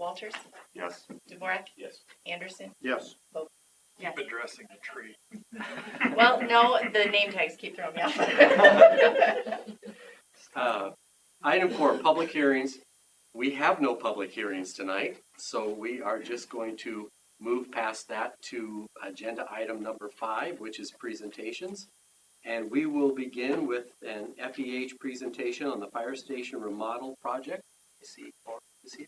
Walters, Yes. Dvorak, Yes. Anderson. Yes. Yes. Keep addressing the tree. Well, no, the name tags keep throwing me off. Item 4, public hearings. We have no public hearings tonight, so we are just going to move past that to agenda item number 5, which is presentations. And we will begin with an FEH presentation on the fire station remodel project. I see Mark is here.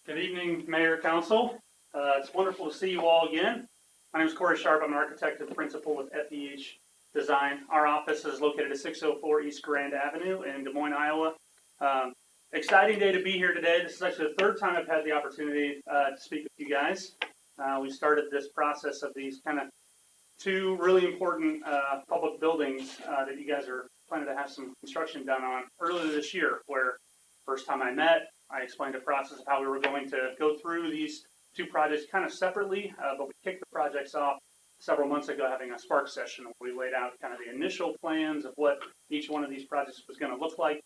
Good evening, Mayor, Council. It's wonderful to see you all again. My name is Corey Sharp. I'm an architect and principal with FEH Design. Our office is located at 604 East Grand Avenue in Des Moines, Iowa. Exciting day to be here today. This is actually the third time I've had the opportunity to speak with you guys. We started this process of these kind of two really important public buildings that you guys are planning to have some construction done on earlier this year, where first time I met, I explained the process of how we were going to go through these two projects kind of separately, but we kicked the projects off several months ago having a spark session where we laid out kind of the initial plans of what each one of these projects was going to look like.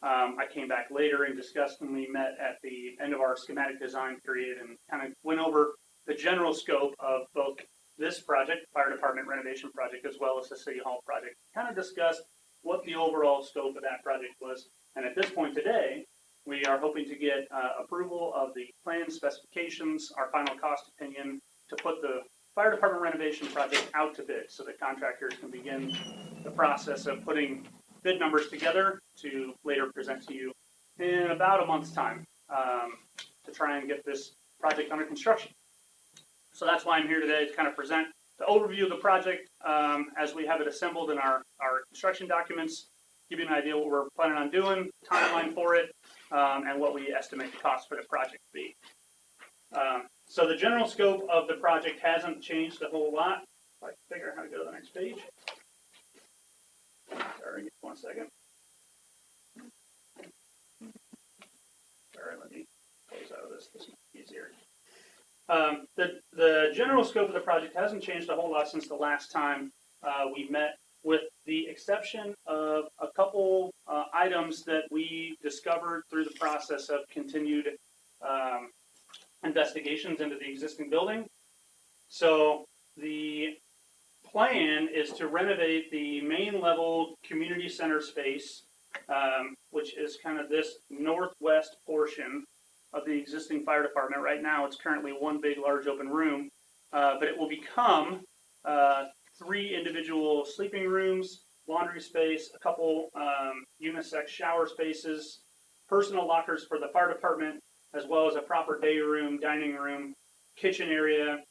I came back later and discussed when we met at the end of our schematic design period and kind of went over the general scope of both this project, fire department renovation project, as well as the city hall project. Kind of discussed what the overall scope of that project was. And at this point today, we are hoping to get approval of the plan specifications, our final cost opinion, to put the fire department renovation project out to bid so that contractors can begin the process of putting bid numbers together to later present to you in about a month's time to try and get this project under construction. So that's why I'm here today to kind of present the overview of the project as we have it assembled in our construction documents, give you an idea what we're planning on doing, timeline for it, and what we estimate the cost for the project to be. So the general scope of the project hasn't changed a whole lot. If I can figure out how to go to the next page. Sorry, just 1 second. Sorry, let me close out of this. This might be easier. The general scope of the project hasn't changed a whole lot since the last time we met, with the exception of a couple items that we discovered through the process of continued investigations into the existing building. So the plan is to renovate the main level community center space, which is kind of this northwest portion of the existing fire department. Right now it's currently one big large open room, but it will become 3 individual sleeping rooms, laundry space, a couple unisex shower spaces, personal lockers for the fire department, as well as a proper day room, dining room, kitchen area,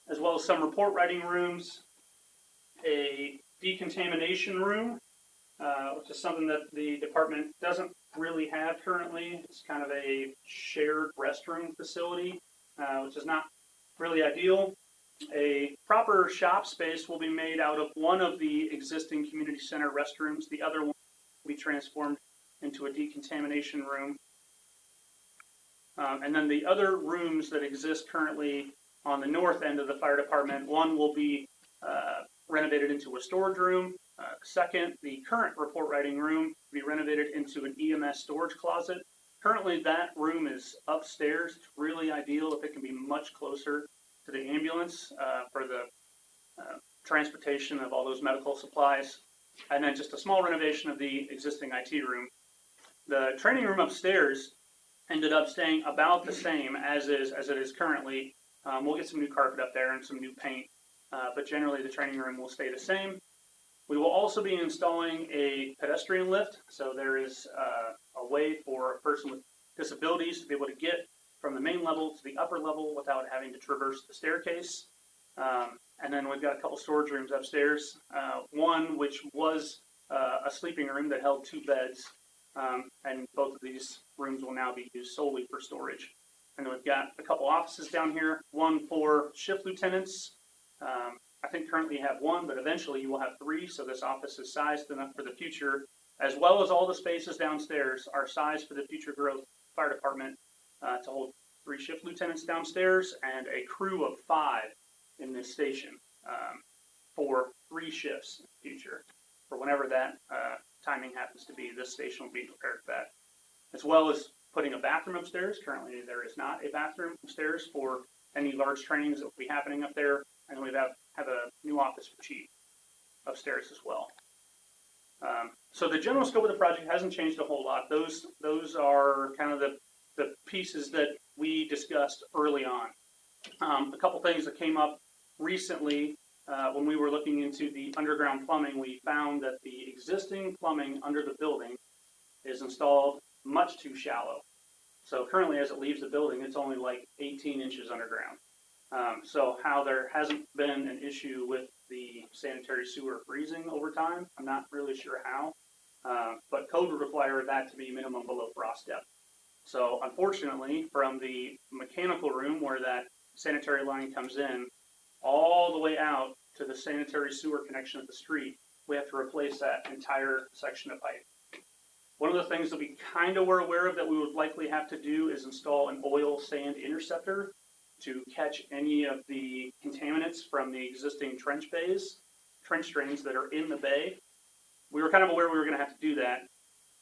as well as some report writing rooms, a decontamination room, which is something that the department doesn't really have currently. It's kind of a shared restroom facility, which is not really ideal. A proper shop space will be made out of one of the existing community center restrooms. The other one will be transformed into a decontamination room. And then the other rooms that exist currently on the north end of the fire department, one will be renovated into a storage room. Second, the current report writing room will be renovated into an EMS storage closet. Currently, that room is upstairs. It's really ideal if it can be much closer to the ambulance for the transportation of all those medical supplies. And then just a small renovation of the existing IT room. The training room upstairs ended up staying about the same as it is currently. We'll get some new carpet up there and some new paint, but generally the training room will stay the same. We will also be installing a pedestrian lift, so there is a way for a person with disabilities to be able to get from the main level to the upper level without having to traverse the staircase. And then we've got a couple storage rooms upstairs, one which was a sleeping room that held 2 beds, and both of these rooms will now be used solely for storage. And then we've got a couple offices down here, one for shift lieutenants. I think currently you have 1, but eventually you will have 3, so this office is sized enough for the future, as well as all the spaces downstairs are sized for the future growth fire department to hold 3 shift lieutenants downstairs and a crew of 5 in this station for 3 shifts in the future. For whenever that timing happens to be, this station will be prepared for that. As well as putting a bathroom upstairs. Currently, there is not a bathroom upstairs for any large trainings that will be happening up there. And we have a new office for chief upstairs as well. So the general scope of the project hasn't changed a whole lot. Those are kind of the pieces that we discussed early on. A couple things that came up recently when we were looking into the underground plumbing, we found that the existing plumbing under the building is installed much too shallow. So currently, as it leaves the building, it's only like 18 inches underground. So how there hasn't been an issue with the sanitary sewer freezing over time, I'm not really sure how. But code would require that to be minimum below frost depth. So unfortunately, from the mechanical room where that sanitary line comes in, all the way out to the sanitary sewer connection at the street, we have to replace that entire section of pipe. One of the things that we kind of were aware of that we would likely have to do is install an oil sand interceptor to catch any of the contaminants from the existing trench drains that are in the bay. We were kind of aware we were going to have to do that.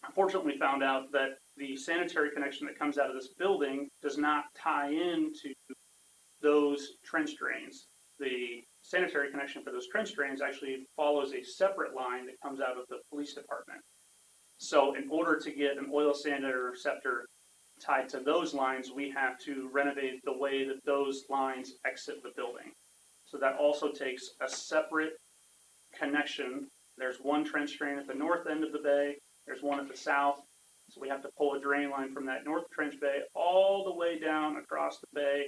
Unfortunately, we found out that the sanitary connection that comes out of this building does not tie into those trench drains. The sanitary connection for those trench drains actually follows a separate line that comes out of the police department. So in order to get an oil sand interceptor tied to those lines, we have to renovate the way that those lines exit the building. So that also takes a separate connection. There's one trench drain at the north end of the bay, there's one at the south. So we have to pull a drain line from that north trench bay all the way down across the bay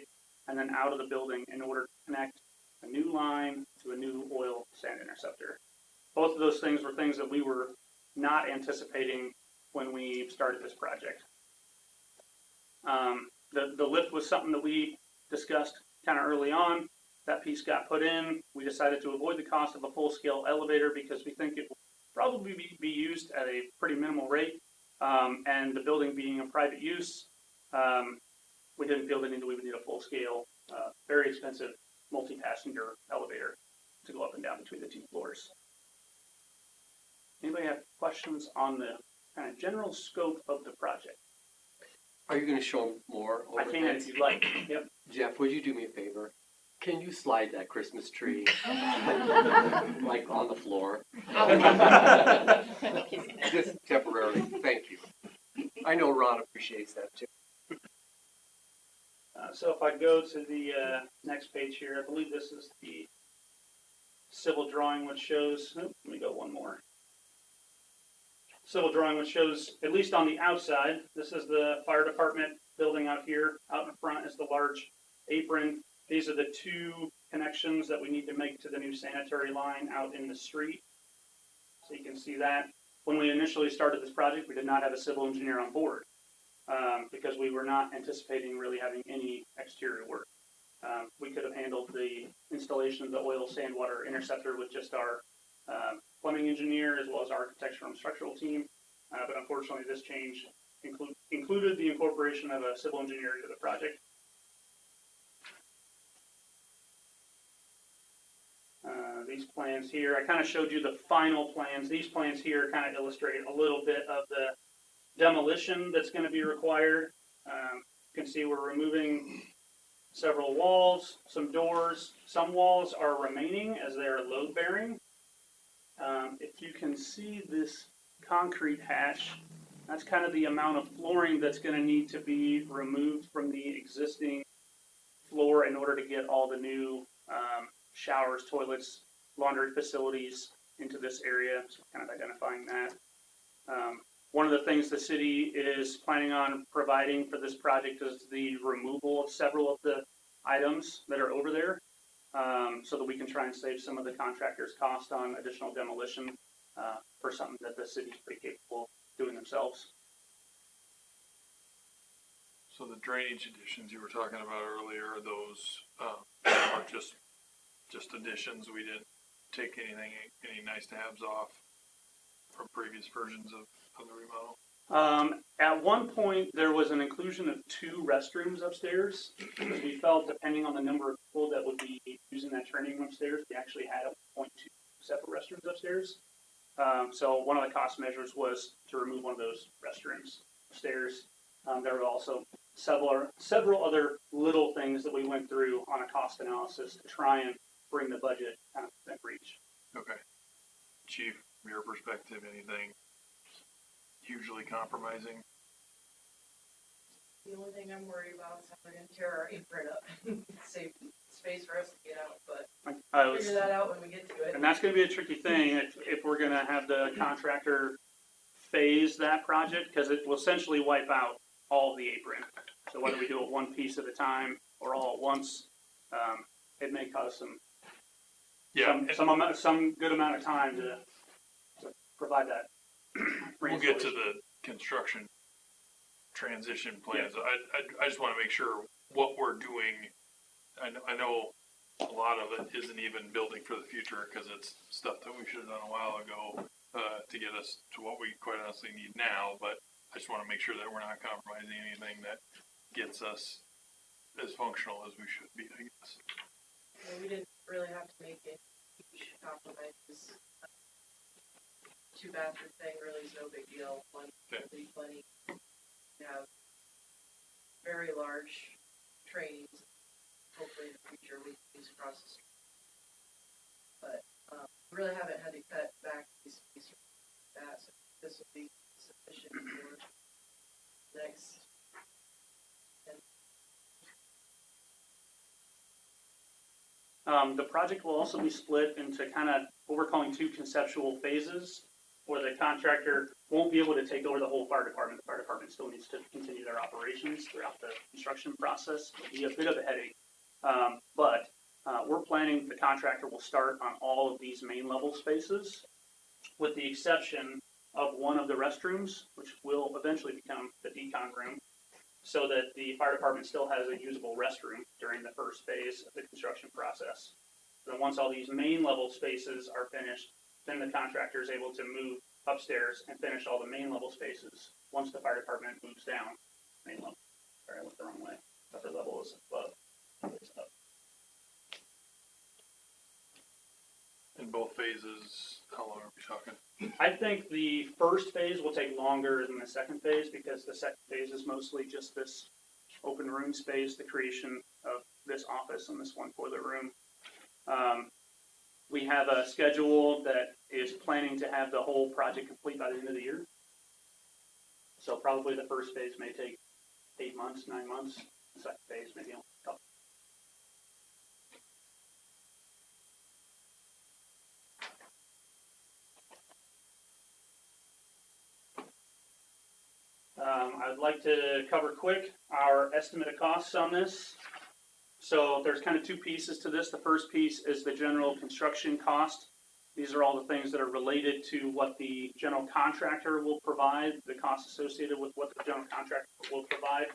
and then out of the building in order to connect a new line to a new oil sand interceptor. Both of those things were things that we were not anticipating when we started this project. The lift was something that we discussed kind of early on. That piece got put in. We decided to avoid the cost of a full-scale elevator because we think it will probably be used at a pretty minimal rate. And the building being a private use, we didn't feel the need that we would need a full-scale, very expensive multi-passenger elevator to go up and down between the two floors. Anybody have questions on the kind of general scope of the project? Are you going to show more? I can if you'd like. Yep. Jeff, would you do me a favor? Can you slide that Christmas tree like on the floor? Just temporarily. Thank you. I know Ron appreciates that too. So if I go to the next page here, I believe this is the civil drawing which shows, let me go one more. Civil drawing which shows, at least on the outside, this is the fire department building out here. Out in front is the large apron. These are the two connections that we need to make to the new sanitary line out in the street. So you can see that. When we initially started this project, we did not have a civil engineer on board because we were not anticipating really having any exterior work. We could have handled the installation of the oil sand water interceptor with just our plumbing engineer as well as our architectural and structural team. But unfortunately, this change included the incorporation of a civil engineer to the project. These plans here, I kind of showed you the final plans. These plans here kind of illustrate a little bit of the demolition that's going to be required. You can see we're removing several walls, some doors. Some walls are remaining as they are load bearing. If you can see this concrete hatch, that's kind of the amount of flooring that's going to need to be removed from the existing floor in order to get all the new showers, toilets, laundry facilities into this area. So kind of identifying that. One of the things the city is planning on providing for this project is the removal of several of the items that are over there, so that we can try and save some of the contractors' cost on additional demolition for something that the city's pretty capable of doing themselves. So the drainage additions you were talking about earlier, those are just additions. We didn't take any nice to haves off from previous versions of the remodel. At one point, there was an inclusion of 2 restrooms upstairs because we felt, depending on the number of people that would be using that training room upstairs, we actually had at one point 2 separate restrooms upstairs. So one of the cost measures was to remove one of those restrooms upstairs. There were also several other little things that we went through on a cost analysis to try and bring the budget kind of within reach. Okay. Chief, from your perspective, anything hugely compromising? The only thing I'm worried about is how they're gonna tear our apron up, save space for us to get out, but figure that out when we get to it. And that's going to be a tricky thing if we're going to have the contractor phase that project, because it will essentially wipe out all of the apron. So whether we do it one piece at a time or all at once, it may cause some good amount of time to provide that. We'll get to the construction transition plans. I just want to make sure what we're doing. I know a lot of it isn't even building for the future because it's stuff that we should have done a while ago to get us to what we quite honestly need now. But I just want to make sure that we're not compromising anything that gets us as functional as we should be, I guess. Yeah, we didn't really have to make any huge compromises. 2-bathroom thing really is no big deal. One will be plenty. We have very large trains. Hopefully in the future we can use across the street. But we really haven't had to cut back these pieces like that, so this will be sufficient for next. The project will also be split into kind of what we're calling 2 conceptual phases, where the contractor won't be able to take over the whole fire department. The fire department still needs to continue their operations throughout the construction process. It'll be a bit of a headache. But we're planning the contractor will start on all of these main level spaces, with the exception of one of the restrooms, which will eventually become the decon room, so that the fire department still has a usable restroom during the first phase of the construction process. Then once all these main level spaces are finished, then the contractor is able to move upstairs and finish all the main level spaces once the fire department moves down. Main level. Sorry, I went the wrong way. Upper level is above. It's up. In both phases, how long are we talking? I think the first phase will take longer than the second phase, because the second phase is mostly just this open room space, the creation of this office and this one boiler room. We have a schedule that is planning to have the whole project complete by the end of the year. So probably the first phase may take 8 months, 9 months. The second phase maybe only a couple. I'd like to cover quick our estimate of costs on this. So there's kind of 2 pieces to this. The first piece is the general construction cost. These are all the things that are related to what the general contractor will provide, the costs associated with what the general contractor will provide.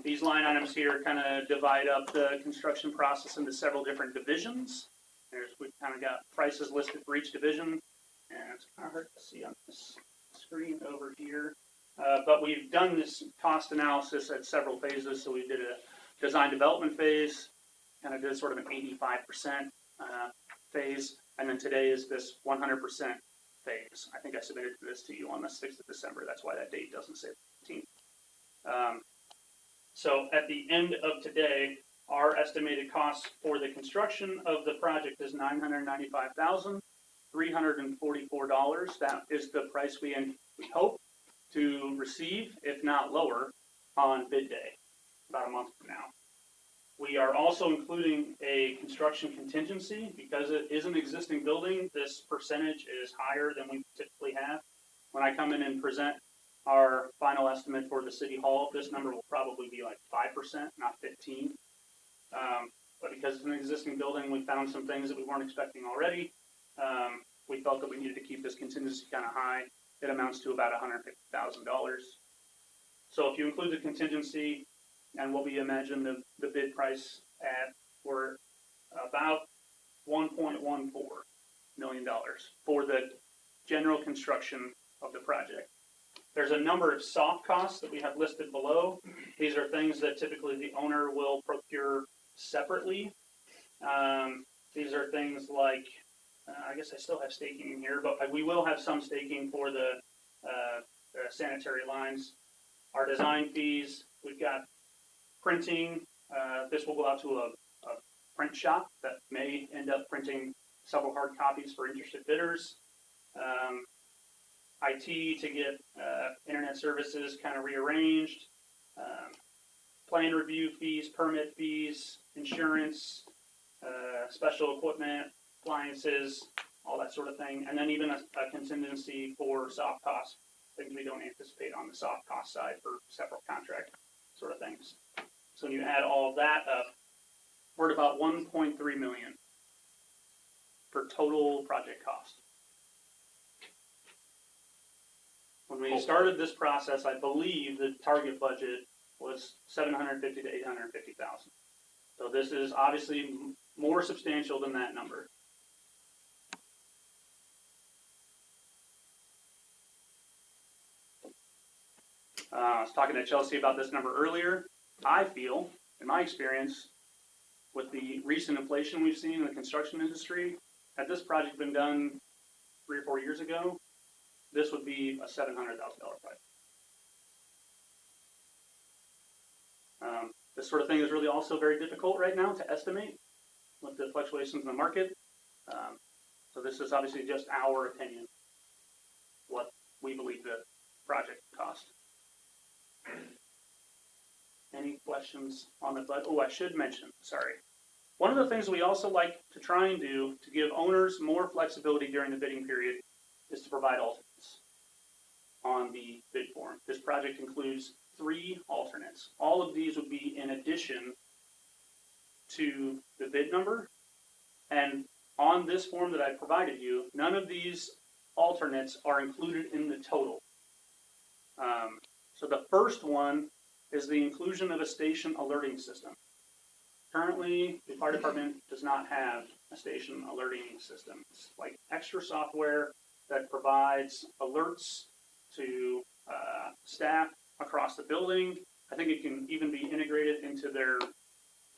These line items here kind of divide up the construction process into several different divisions. We've kind of got prices listed for each division, and it's kind of hard to see on this screen over here. But we've done this cost analysis at several phases. So we did a design development phase, kind of did sort of an 85% phase, and then today is this 100% phase. I think I submitted this to you on the 6th of December. That's why that date doesn't say 15th. So at the end of today, our estimated cost for the construction of the project is $995,344. That is the price we hope to receive, if not lower, on bid day, about a month from now. We are also including a construction contingency. Because it is an existing building, this percentage is higher than we typically have. When I come in and present our final estimate for the city hall, this number will probably be like 5%, not 15%. But because it's an existing building, we found some things that we weren't expecting already. We felt that we needed to keep this contingency kind of high. It amounts to about $150,000. So if you include the contingency and what we imagine the bid price at, we're about $1.14 million for the general construction of the project. There's a number of soft costs that we have listed below. These are things that typically the owner will procure separately. These are things like, I guess I still have staking in here, but we will have some staking for the sanitary lines. our design fees. We've got printing. This will go out to a print shop that may end up printing several hard copies for interested bidders. IT to get internet services kind of rearranged. Plan review fees, permit fees, insurance, special equipment, appliances, all that sort of thing. And then even a contingency for soft costs, things we don't anticipate on the soft cost side for several contract sort of things. So when you add all of that up, we're at about 1.3 million for total project cost. When we started this process, I believe the target budget was 750 to 850,000. So this is obviously more substantial than that number. I was talking to Chelsea about this number earlier. I feel, in my experience, with the recent inflation we've seen in the construction industry, had this project been done 3 or 4 years ago, this would be a $700,000 project. This sort of thing is really also very difficult right now to estimate with the fluctuations in the market. So this is obviously just our opinion, what we believe the project cost. Any questions on the budget? Oh, I should mention, sorry. One of the things we also like to try and do to give owners more flexibility during the bidding period is to provide alternates on the bid form. This project includes 3 alternates. All of these would be in addition to the bid number. And on this form that I provided you, none of these alternates are included in the total. So the first one is the inclusion of a station alerting system. Currently, the fire department does not have a station alerting system. It's like extra software that provides alerts to staff across the building. I think it can even be integrated into their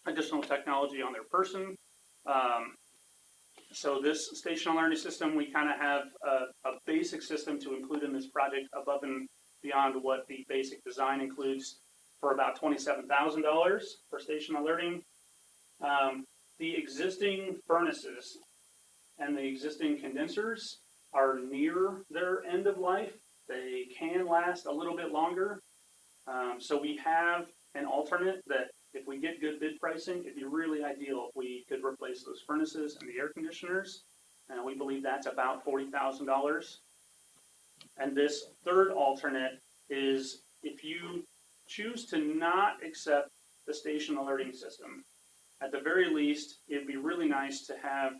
additional technology on their person. So this station alerting system, we kind of have a basic system to include in this project above and beyond what the basic design includes for about $27,000 for station alerting. The existing furnaces and the existing condensers are near their end of life. They can last a little bit longer. So we have an alternate that if we get good bid pricing, it'd be really ideal if we could replace those furnaces and the air conditioners. And we believe that's about $40,000. And this third alternate is if you choose to not accept the station alerting system, at the very least, it'd be really nice to have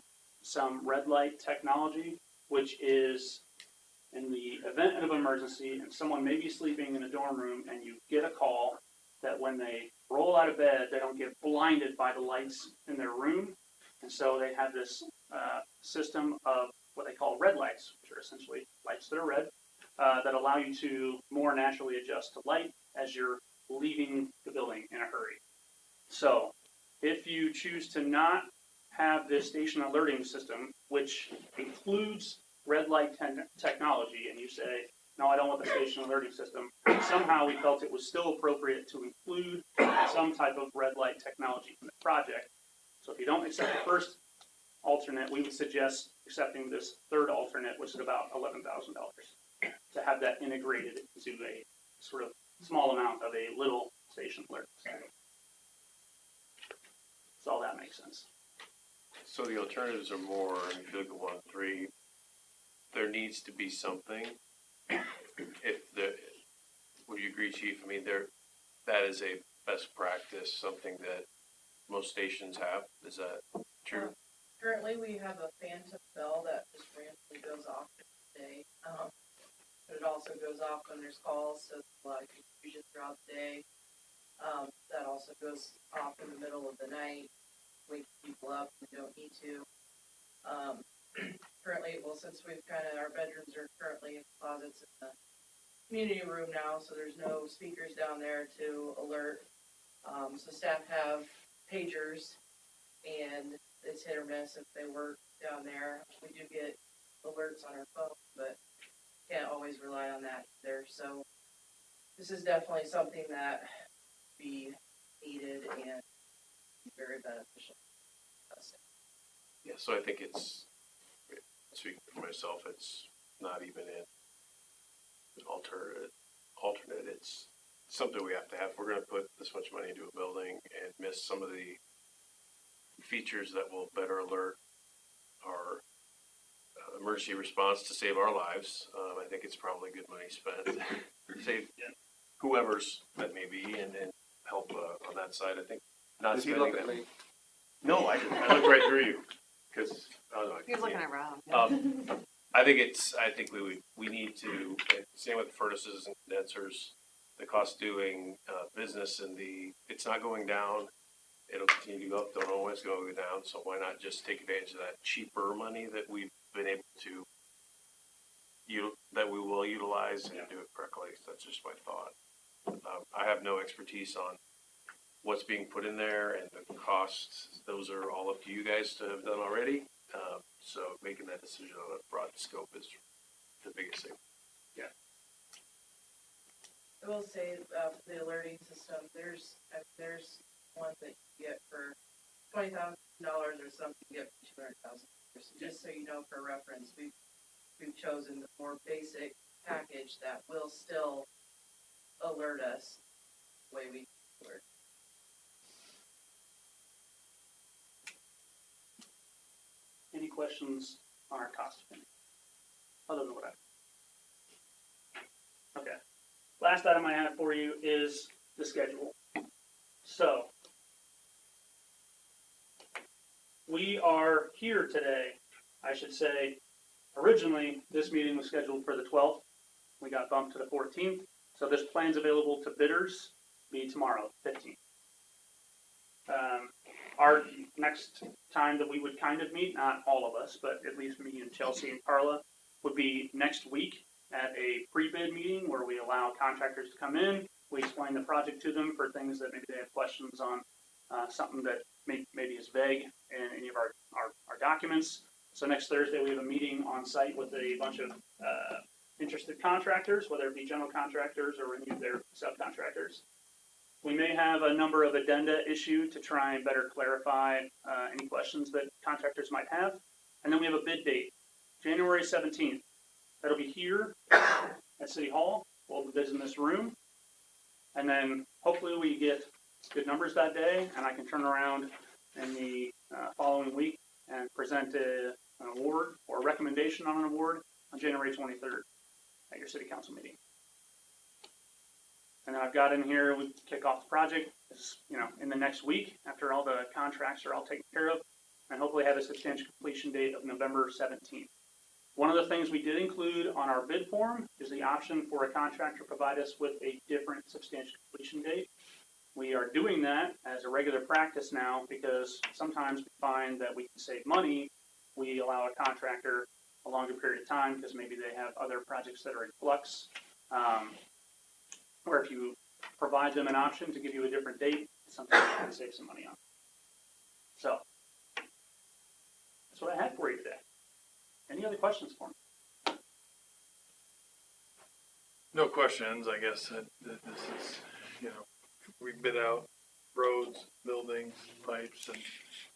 some red light technology, which is in the event of emergency and someone may be sleeping in a dorm room and you get a call that when they roll out of bed, they don't get blinded by the lights in their room. And so they have this system of what they call red lights, which are essentially lights that are red, that allow you to more naturally adjust to light as you're leaving the building in a hurry. So if you choose to not have this station alerting system, which includes red light technology, and you say, no, I don't want the station alerting system, somehow we felt it was still appropriate to include some type of red light technology in the project. So if you don't accept the first alternate, we would suggest accepting this third alternate, which is about $11,000, to have that integrated into a sort of small amount of a little station alert system. So all that makes sense. So the alternatives are more, if you look at 1 and 3, there needs to be something. Would you agree, Chief? I mean, that is a best practice, something that most stations have. Is that true? Currently, we have a phantom bell that just randomly goes off every day. But it also goes off when there's calls, so there's a lot of confusion throughout the day. That also goes off in the middle of the night, wake people up who don't need to. Currently, well, since our bedrooms are currently in closets in the community room now, so there's no speakers down there to alert. So staff have pagers, and it's hit or miss if they work down there. We do get alerts on our phone, but can't always rely on that either. So this is definitely something that be needed and very beneficial to us. Yeah, so I think it's, speaking for myself, it's not even an alternate, it's something we have to have. We're gonna put this much money into a building and miss some of the features that will better alert our emergency response to save our lives. I think it's probably good money spent, save whoever's that may be, and help on that side. I think not Does he spending look at that. me? No, I looked right through you, because, I don't know. He was looking around. I think we need to, same with furnaces and condensers, the cost of doing business and it's not going down. It'll continue to go up, don't always go down, so why not just take advantage of that cheaper money that we've been able to, that we will utilize and do it correctly. So that's just my thought. I have no expertise on what's being put in there and the costs. Those are all up to you guys to have done already. So making that decision on a broad scope is the biggest thing. I will say, the alerting system, there's one that you get for $20,000 or something, you get for $200,000. Just so you know, for reference, we've chosen the more basic package that will still alert us the way we alert. Any questions on our cost opinion? Other than what okay. Last item I have for you is the schedule. So, we are here today, I should say, originally, this meeting was scheduled for the 12th. We got bumped to the 14th. So this plan's available to bidders, be tomorrow, 15th. Our next time that we would kind of meet, not all of us, but at least me and Chelsea and Carla, would be next week at a pre-bid meeting where we allow contractors to come in. We explain the project to them for things that maybe they have questions on, something that maybe is vague in any of our documents. So next Thursday, we have a meeting on site with a bunch of interested contractors, whether it be general contractors or any of their subcontractors. We may have a number of addenda issued to try and better clarify any questions that contractors might have. And then we have a bid date, January 17th. That'll be here at City Hall. We'll have bids in this room. And then hopefully we get good numbers that day, and I can turn around in the following week and present an award or a recommendation on an award on January 23rd at your city council meeting. And then I've got in here, we kick off the project, in the next week after all the contracts are all taken care of, and hopefully have a substantial completion date of November 17th. One of the things we did include on our bid form is the option for a contractor to provide us with a different substantial completion date. We are doing that as a regular practice now because sometimes we find that we can save money. We allow a contractor a longer period of time because maybe they have other projects that are in flux. Or if you provide them an option to give you a different date, sometimes you can save some money on. So, that's what I had for you today. Any other questions for me? No questions, I guess. This is, we bid out roads, buildings, pipes, and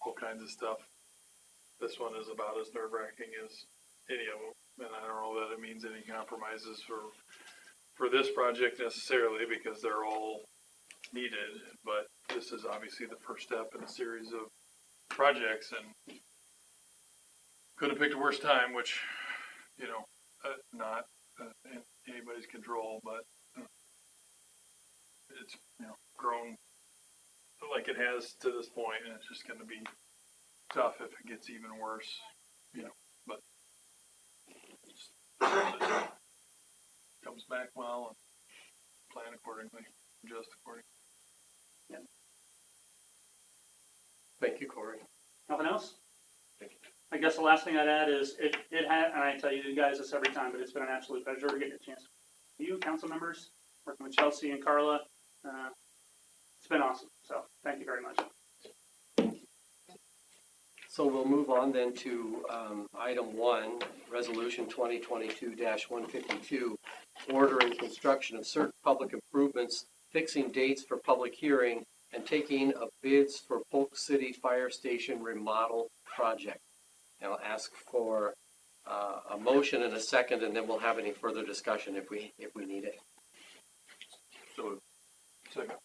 all kinds of stuff. This one is about as nerve-wracking as any of them, and I don't know that it means any compromises for this project necessarily because they're all needed, but this is obviously the first step in a series of projects, and couldn't have picked a worse time, which, not in anybody's control, but it's, grown like it has to this point, and it's just going to be tough if it gets even worse, but comes back well and plan accordingly, adjust accordingly. Yeah. Thank you, Corey. Nothing else? Thank you. I guess the last thing I'd add is it had, and I tell you guys this every time, but it's been an absolute pleasure getting a chance. You, council members, working with Chelsea and Carla, it's been awesome. So thank you very much. So we'll move on then to item 1, Resolution 2022-152, ordering construction of certain public improvements, fixing dates for public hearing, and taking of bids for Polk City Fire Station remodel project. And I'll ask for a motion and a second, and then we'll have any further discussion if we need it. So, second.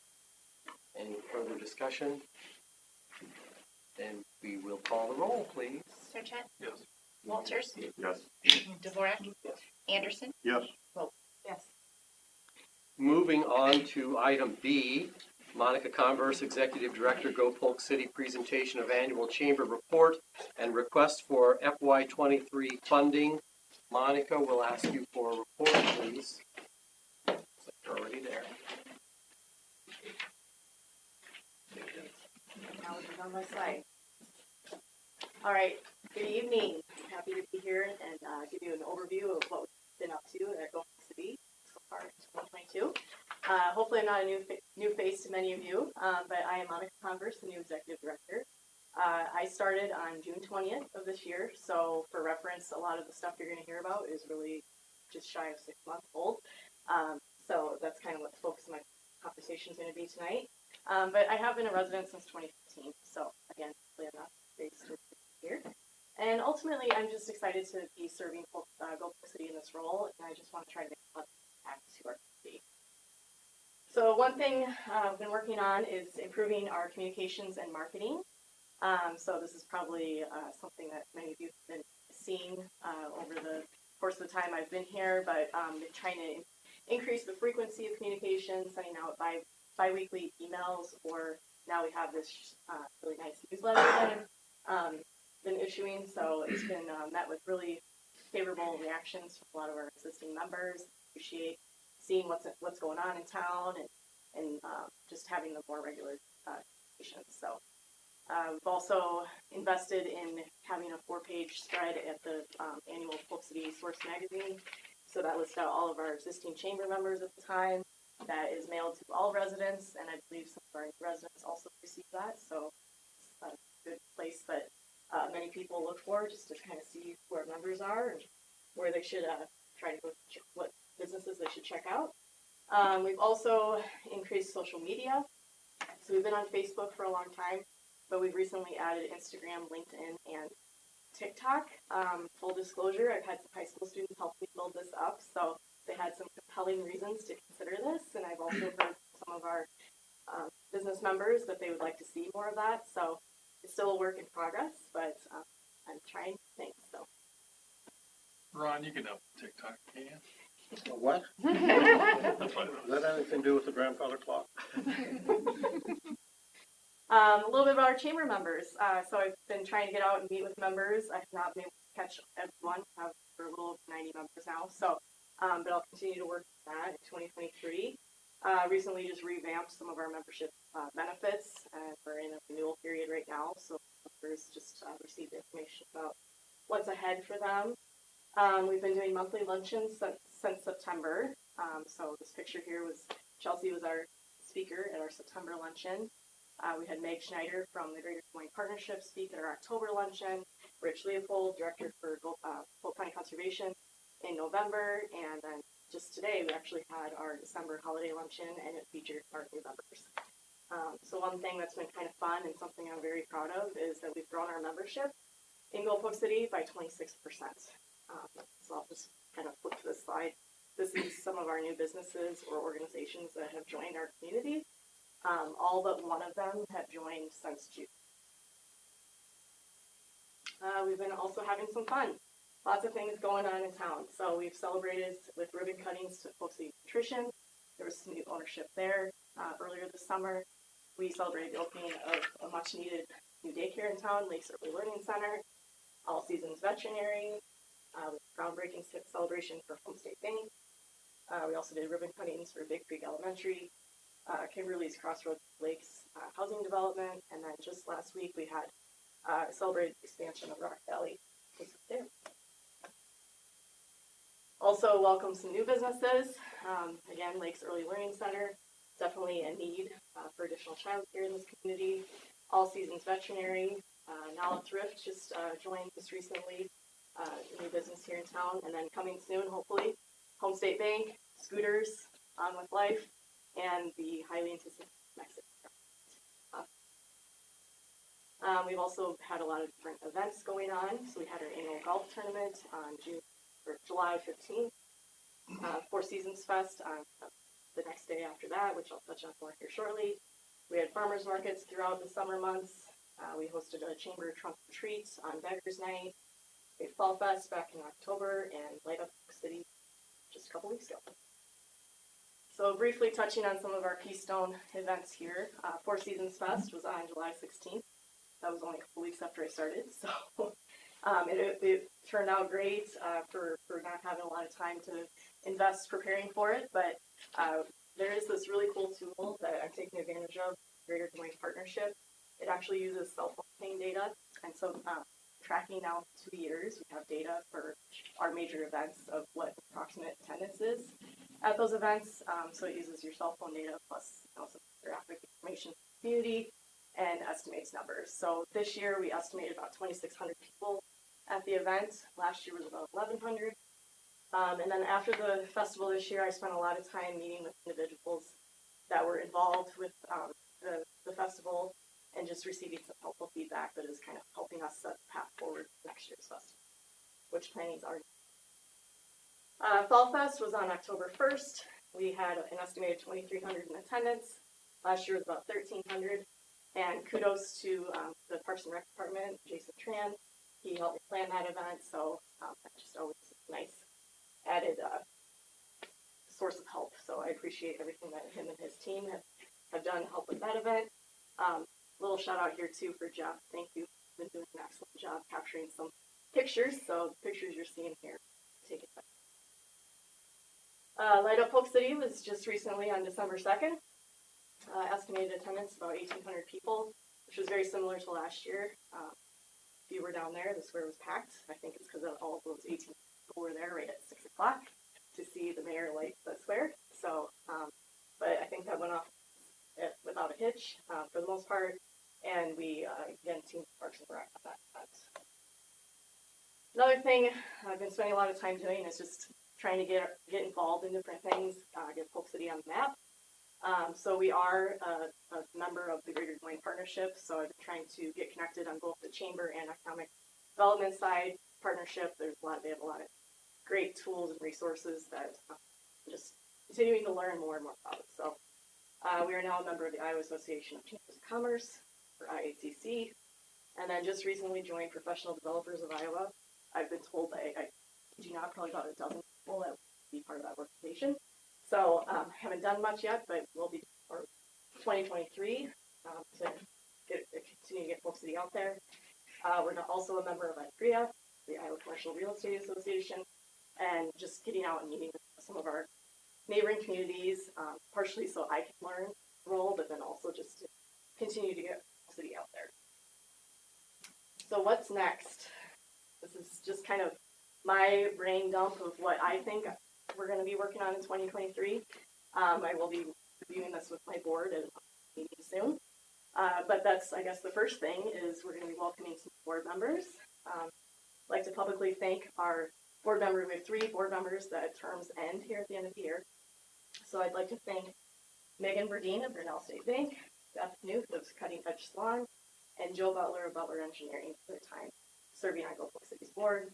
Any further discussion? Then we will call the roll, please. Sarchet, Yes. Walters, Yes. Dvorak, Anderson, Yes. yes. Moving on to item B, Monica Converse, Executive Director, Go Polk City, presentation of annual chamber report and request for FY '23 funding. Monica, we'll ask you for a report, please. Looks like you're already there. Now it's on my slide. All right, good evening. Happy to be here and give you an overview of what we've been up to at Polk City so far in 2022. Hopefully I'm not a new face to many of you, but I am Monica Converse, the new Executive Director. I started on June 20th of this year, so for reference, a lot of the stuff you're going to hear about is really just shy of 6 months old. So that's kind of what the focus of my conversation is going to be tonight. But I have been a resident since 2015, so again, hopefully I'm not based here. And ultimately, I'm just excited to be serving Go Polk City in this role, and I just want to try to make an impact to our city. So one thing I've been working on is improving our communications and marketing. So this is probably something that many of you have been seeing over the course of the time I've been here, but been trying to increase the frequency of communication, sending out bi-weekly emails, or now we have this really nice newsletter that I've been issuing. So it's been met with really favorable reactions from a lot of our existing members. Appreciate seeing what's going on in town and just having the more regular communications. So we've also invested in having a 4-page spread at the annual Polk City Source magazine. So that lists out all of our existing chamber members at the time. That is mailed to all residents, and I believe some of our residents also receive that. So it's a good place that many people look for just to kind of see who our members are and where they should try to go, what businesses they should check out. We've also increased social media. So we've been on Facebook for a long time, but we've recently added Instagram, LinkedIn, and TikTok. Full disclosure, I've had some high school students help me build this up, so they had some compelling reasons to consider this, and I've also heard from some of our business members that they would like to see more of that. So it's still a work in progress, but I'm trying things. So Ron, you can help TikTok, can you? What? That's fine. Does that have anything to do with the grandfather clock? a little bit about our chamber members. So I've been trying to get out and meet with members. I have not been able to catch everyone. I have a little over 90 members now. So, but I'll continue to work on that in 2023. Recently just revamped some of our membership benefits, and we're in a renewal period right now. So members just received information about what's ahead for them. We've been doing monthly luncheons since September. So this picture here was Chelsea was our speaker at our September luncheon. We had Meg Schneider from the Greater Des Moines Partnership speak at our October luncheon. Rich Leopold, Director for Polk County Conservation, in November. And then just today, we actually had our December holiday luncheon, and it featured our new members. So one thing that's been kind of fun and something I'm very proud of is that we've grown our membership in Polk City by 26%. So I'll just kind of flip to this slide. This is some of our new businesses or organizations that have joined our community. All but one of them have joined since June. We've been also having some fun. Lots of things going on in town. So we've celebrated with ribbon cuttings to Polk City Nutrition. There was some new ownership there earlier this summer. We celebrated the opening of a much needed new daycare in town, Lakes Early Learning Center, All Seasons Veterinary, with groundbreaking celebration for Home State Bank. We also did ribbon cuttings for Big Creek Elementary, Kimberly's Crossroads Lakes housing development, and then just last week we had celebrated the expansion of Rock Valley. There. Also welcome some new businesses. Again, Lakes Early Learning Center, definitely a need for additional childcare in this community. All Seasons Veterinary, Nala Thrift just joined us recently, new business here in town, and then coming soon, hopefully, Home State Bank, Scooters, On With Life, and the highly anticipated Mexican. We've also had a lot of different events going on. So we had our annual golf tournament on July 15th. Four Seasons Fest on the next day after that, which I'll touch on more here shortly. We had farmers markets throughout the summer months. We hosted a chamber trunk or treat on Beggars Night. We had Fall Fest back in October and Light Up Polk City just a couple weeks ago. So briefly touching on some of our Keystone events here. Four Seasons Fest was on July 16th. That was only a couple weeks after I started, so it turned out great for not having a lot of time to invest preparing for it, but there is this really cool tool that I'm taking advantage of, Greater Des Moines Partnership. It actually uses cell phone ping data, and so tracking now 2 years, we have data for our major events of what approximate attendance is at those events. So it uses your cell phone data plus some graphic information from the community and estimates numbers. So this year we estimated about 2,600 people at the event. Last year was about 1,100. And then after the festival this year, I spent a lot of time meeting with individuals that were involved with the festival and just receiving some helpful feedback that is kind of helping us set the path forward for next year's festival, which planning's already. Fall Fest was on October 1st. We had an estimated 2,300 in attendance. Last year was about 1,300. And kudos to the Parks and Rec Department, Jason Tran. He helped me plan that event, so that's just always a nice added source of help. So I appreciate everything that him and his team have done to help with that event. Little shout out here too for Jeff. Thank you. Been doing an excellent job capturing some pictures. So the pictures you're seeing here, take it back. Light Up Polk City was just recently on December 2nd. Estimated attendance about 1,800 people, which was very similar to last year. If you were down there, the square was packed. I think it's because all of those 18 people were there right at 6 o'clock to see the mayor light the square. So, but I think that went off without a hitch for the most part. And we, again, Team Parks and Rec on that event. Another thing I've been spending a lot of time doing is just trying to get involved in different things, get Polk City on the map. So we are a member of the Greater Des Moines Partnership, so I've been trying to get connected on both the chamber and economic development side partnership. They have a lot of great tools and resources that I'm just continuing to learn more and more about. So we are now a member of the Iowa Association of Chambers of Commerce, or IACC, and then just recently joined Professional Developers of Iowa. I've been told that I do not probably about a dozen people that would be part of that organization. So haven't done much yet, but we'll be for 2023 to continue to get Polk City out there. We're also a member of ICREA, the Iowa Commercial Real Estate Association, and just getting out and meeting with some of our neighboring communities, partially so I can learn the role, but then also just to continue to get Polk City out there. So what's next? This is just kind of my brain dump of what I think we're going to be working on in 2023. I will be reviewing this with my board at a meeting soon. But that's, I guess, the first thing is we're going to be welcoming some board members. I'd like to publicly thank our board members. We have 3 board members that terms end here at the end of the year. So I'd like to thank Megan Burdine of Grinnell State Bank, Beth Newt of Cutting Edge Salon, and Joe Butler of Butler Engineering for their time serving on Polk City's board.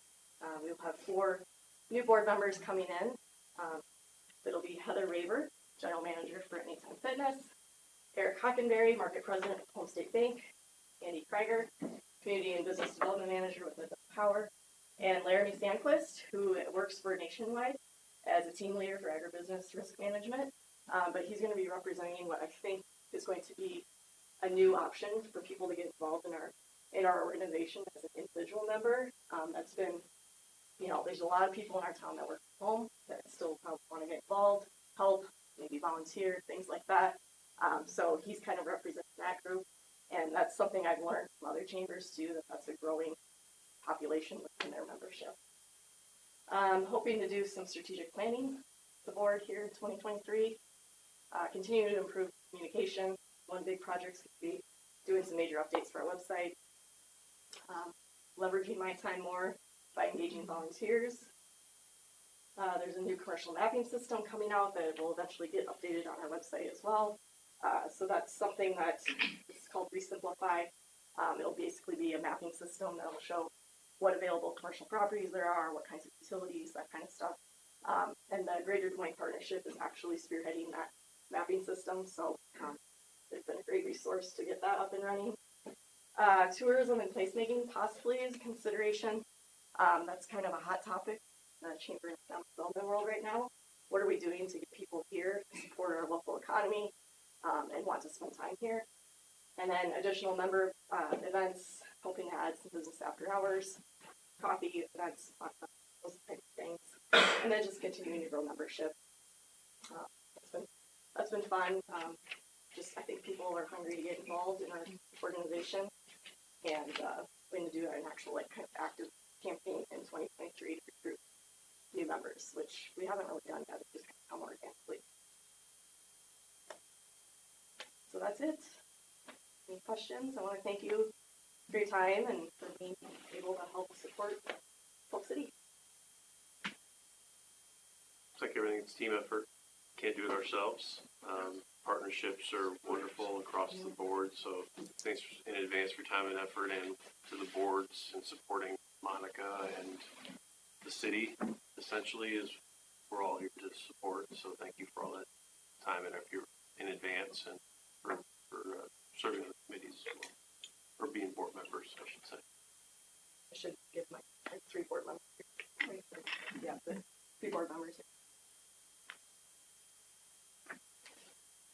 We'll have 4 new board members coming in. It'll be Heather Raver, General Manager for Anytime Fitness, Eric Hockenberry, Market President of Home State Bank, Andy Krieger, Community and Business Development Manager with Midland Power, and Laramie Sandquist, who works for Nationwide as a team leader for agribusiness risk management. But he's going to be representing what I think is going to be a new option for people to get involved in our organization as an individual member. That's been, there's a lot of people in our town that work from home that still want to get involved, help, maybe volunteer, things like that. So he's kind of representing that group, and that's something I've learned from other chambers too, that's a growing population within their membership. Hoping to do some strategic planning with the board here in 2023, continue to improve communication. One big project could be doing some major updates for our website, leveraging my time more by engaging volunteers, There's a new commercial mapping system coming out that will eventually get updated on our website as well. So that's something that is called Resimplify. It'll basically be a mapping system that'll show what available commercial properties there are, what kinds of utilities, that kind of stuff. And the Greater Des Moines Partnership is actually spearheading that mapping system, so it's been a great resource to get that up and running. Tourism and placemaking possibly is a consideration. That's kind of a hot topic in the Chamber and Economic Development world right now. What are we doing to get people here to support our local economy and want to spend time here? And then additional member events, hoping to add some business after hours, coffee events, those type of things. And then just continuing to grow membership. That's been fun. Just I think people are hungry to get involved in our organization, and we're going to do an actual kind of active campaign in 2023 to recruit new members, which we haven't really done yet. It's just come organically. So that's it. Any questions? I want to thank you for your time and for being able to help support Polk City. It's like everything's team effort. Can't do it ourselves. Partnerships are wonderful across the board. So thanks in advance for time and effort, and to the boards and supporting Monica and the city. Essentially, is we're all here to support. So thank you for all that time and effort in advance, and for serving the committees as well, or being board members, I should say. I should give my 3 board members. Yeah, the 3 board members.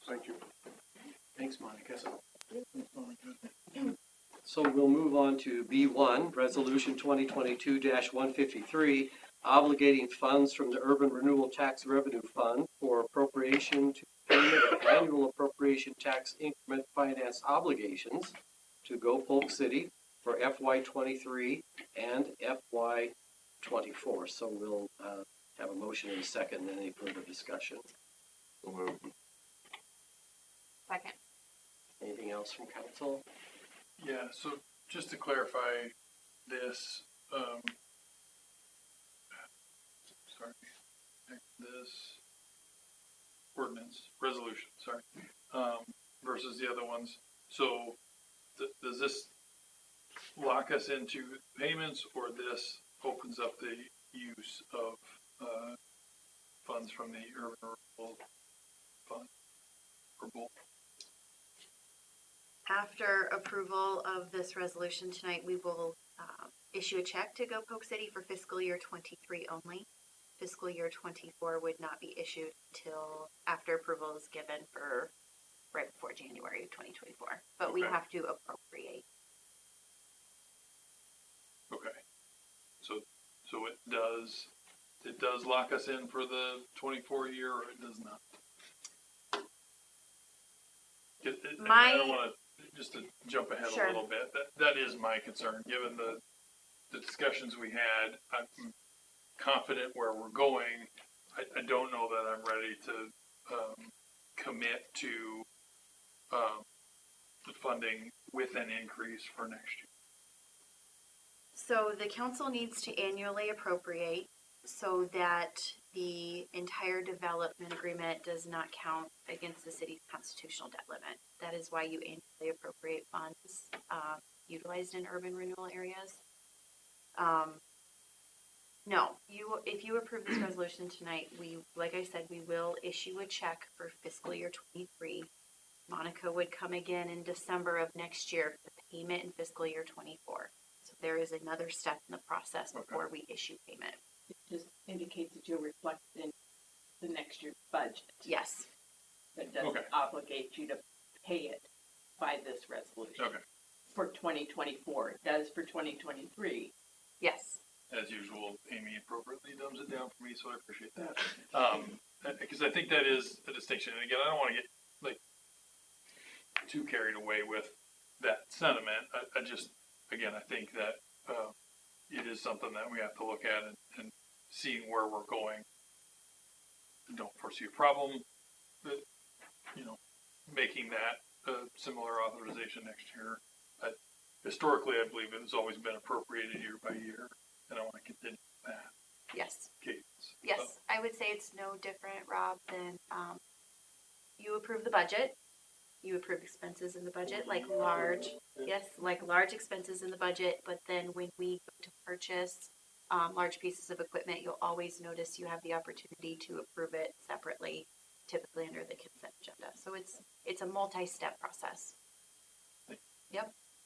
Thank you. Thanks, Monica. Thanks, Monica. So we'll move on to B1, Resolution 2022-153, obligating funds from the Urban Renewal Tax Revenue Fund for appropriation to payment of annual appropriation tax increment finance obligations to Go Polk City for FY23 and FY24. So we'll have a motion in a second, and any further discussion. Second. Anything else from council? Yeah, so just to clarify this, this ordinance, resolution, versus the other ones. So does this lock us into payments, or this opens up the use of funds from the urban renewal fund, or both? After approval of this resolution tonight, we will issue a check to Go Polk City for fiscal year 23 only. Fiscal year 24 would not be issued until after approval is given for right before January of 2024. But we Okay. have to appropriate. Okay. So it does lock us in for the 24 year, or it does not? I don't want to, just to jump ahead Sure. a little bit, that is my concern, given the discussions we had. I'm confident where we're going. I don't know that I'm ready to commit to the funding with an increase for next year. So the council needs to annually appropriate so that the entire development agreement does not count against the city's constitutional debt limit. That is why you annually appropriate funds utilized in urban renewal areas. No, if you approve this resolution tonight, like I said, we will issue a check for fiscal year 23. Monica would come again in December of next year for payment in fiscal year 24. So there is another step in the process before we issue payment. It just indicates that you'll reflect in the next year's budget. Yes. That doesn't Okay. obligate you to pay it by this resolution. Okay. For 2024, it does for 2023. Yes. As usual, Amy appropriately dumbs it down for me, so I appreciate that. Because I think that is a distinction. And again, I don't want to get too carried away with that sentiment. I just, again, I think that it is something that we have to look at and seeing where we're going. I don't foresee a problem, but, making that a similar authorization next year. Historically, I believe it has always been appropriated year by year, and I want to continue that. Yes. Okay, Yes, I would say it's no different, Rob, than, you approve the budget, you approve expenses in the budget, like large, yes, like large expenses in the budget, but then when we go to purchase, large pieces of equipment, you'll always notice you have the opportunity to approve it separately, typically under the consent agenda. So it's a multi-step process.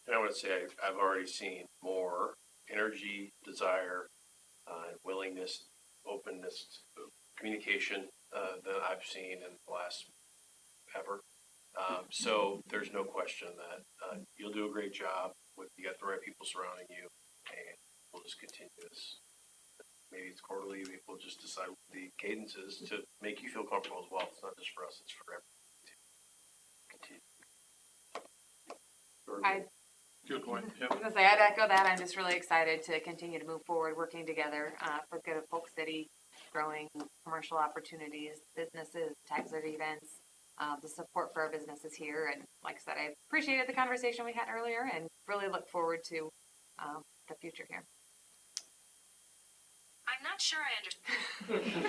And I would say I've already seen more energy, desire, and willingness, openness, communication than I've seen in the last ever. So there's no question that you'll do a great job with, you got the right people surrounding you, and we'll just continue this. Maybe it's quarterly, maybe we'll just decide what the cadence is to make you feel comfortable as well. It's not just for us, it's for everyone to continue. Good point, I yep. was gonna say, I'd echo that. I'm just really excited to continue to move forward, working together for the good of Polk City, growing commercial opportunities, businesses, tax levy events, the support for our businesses here. And like I said, I appreciated the conversation we had earlier and really look forward to the future here. I'm not sure I understand.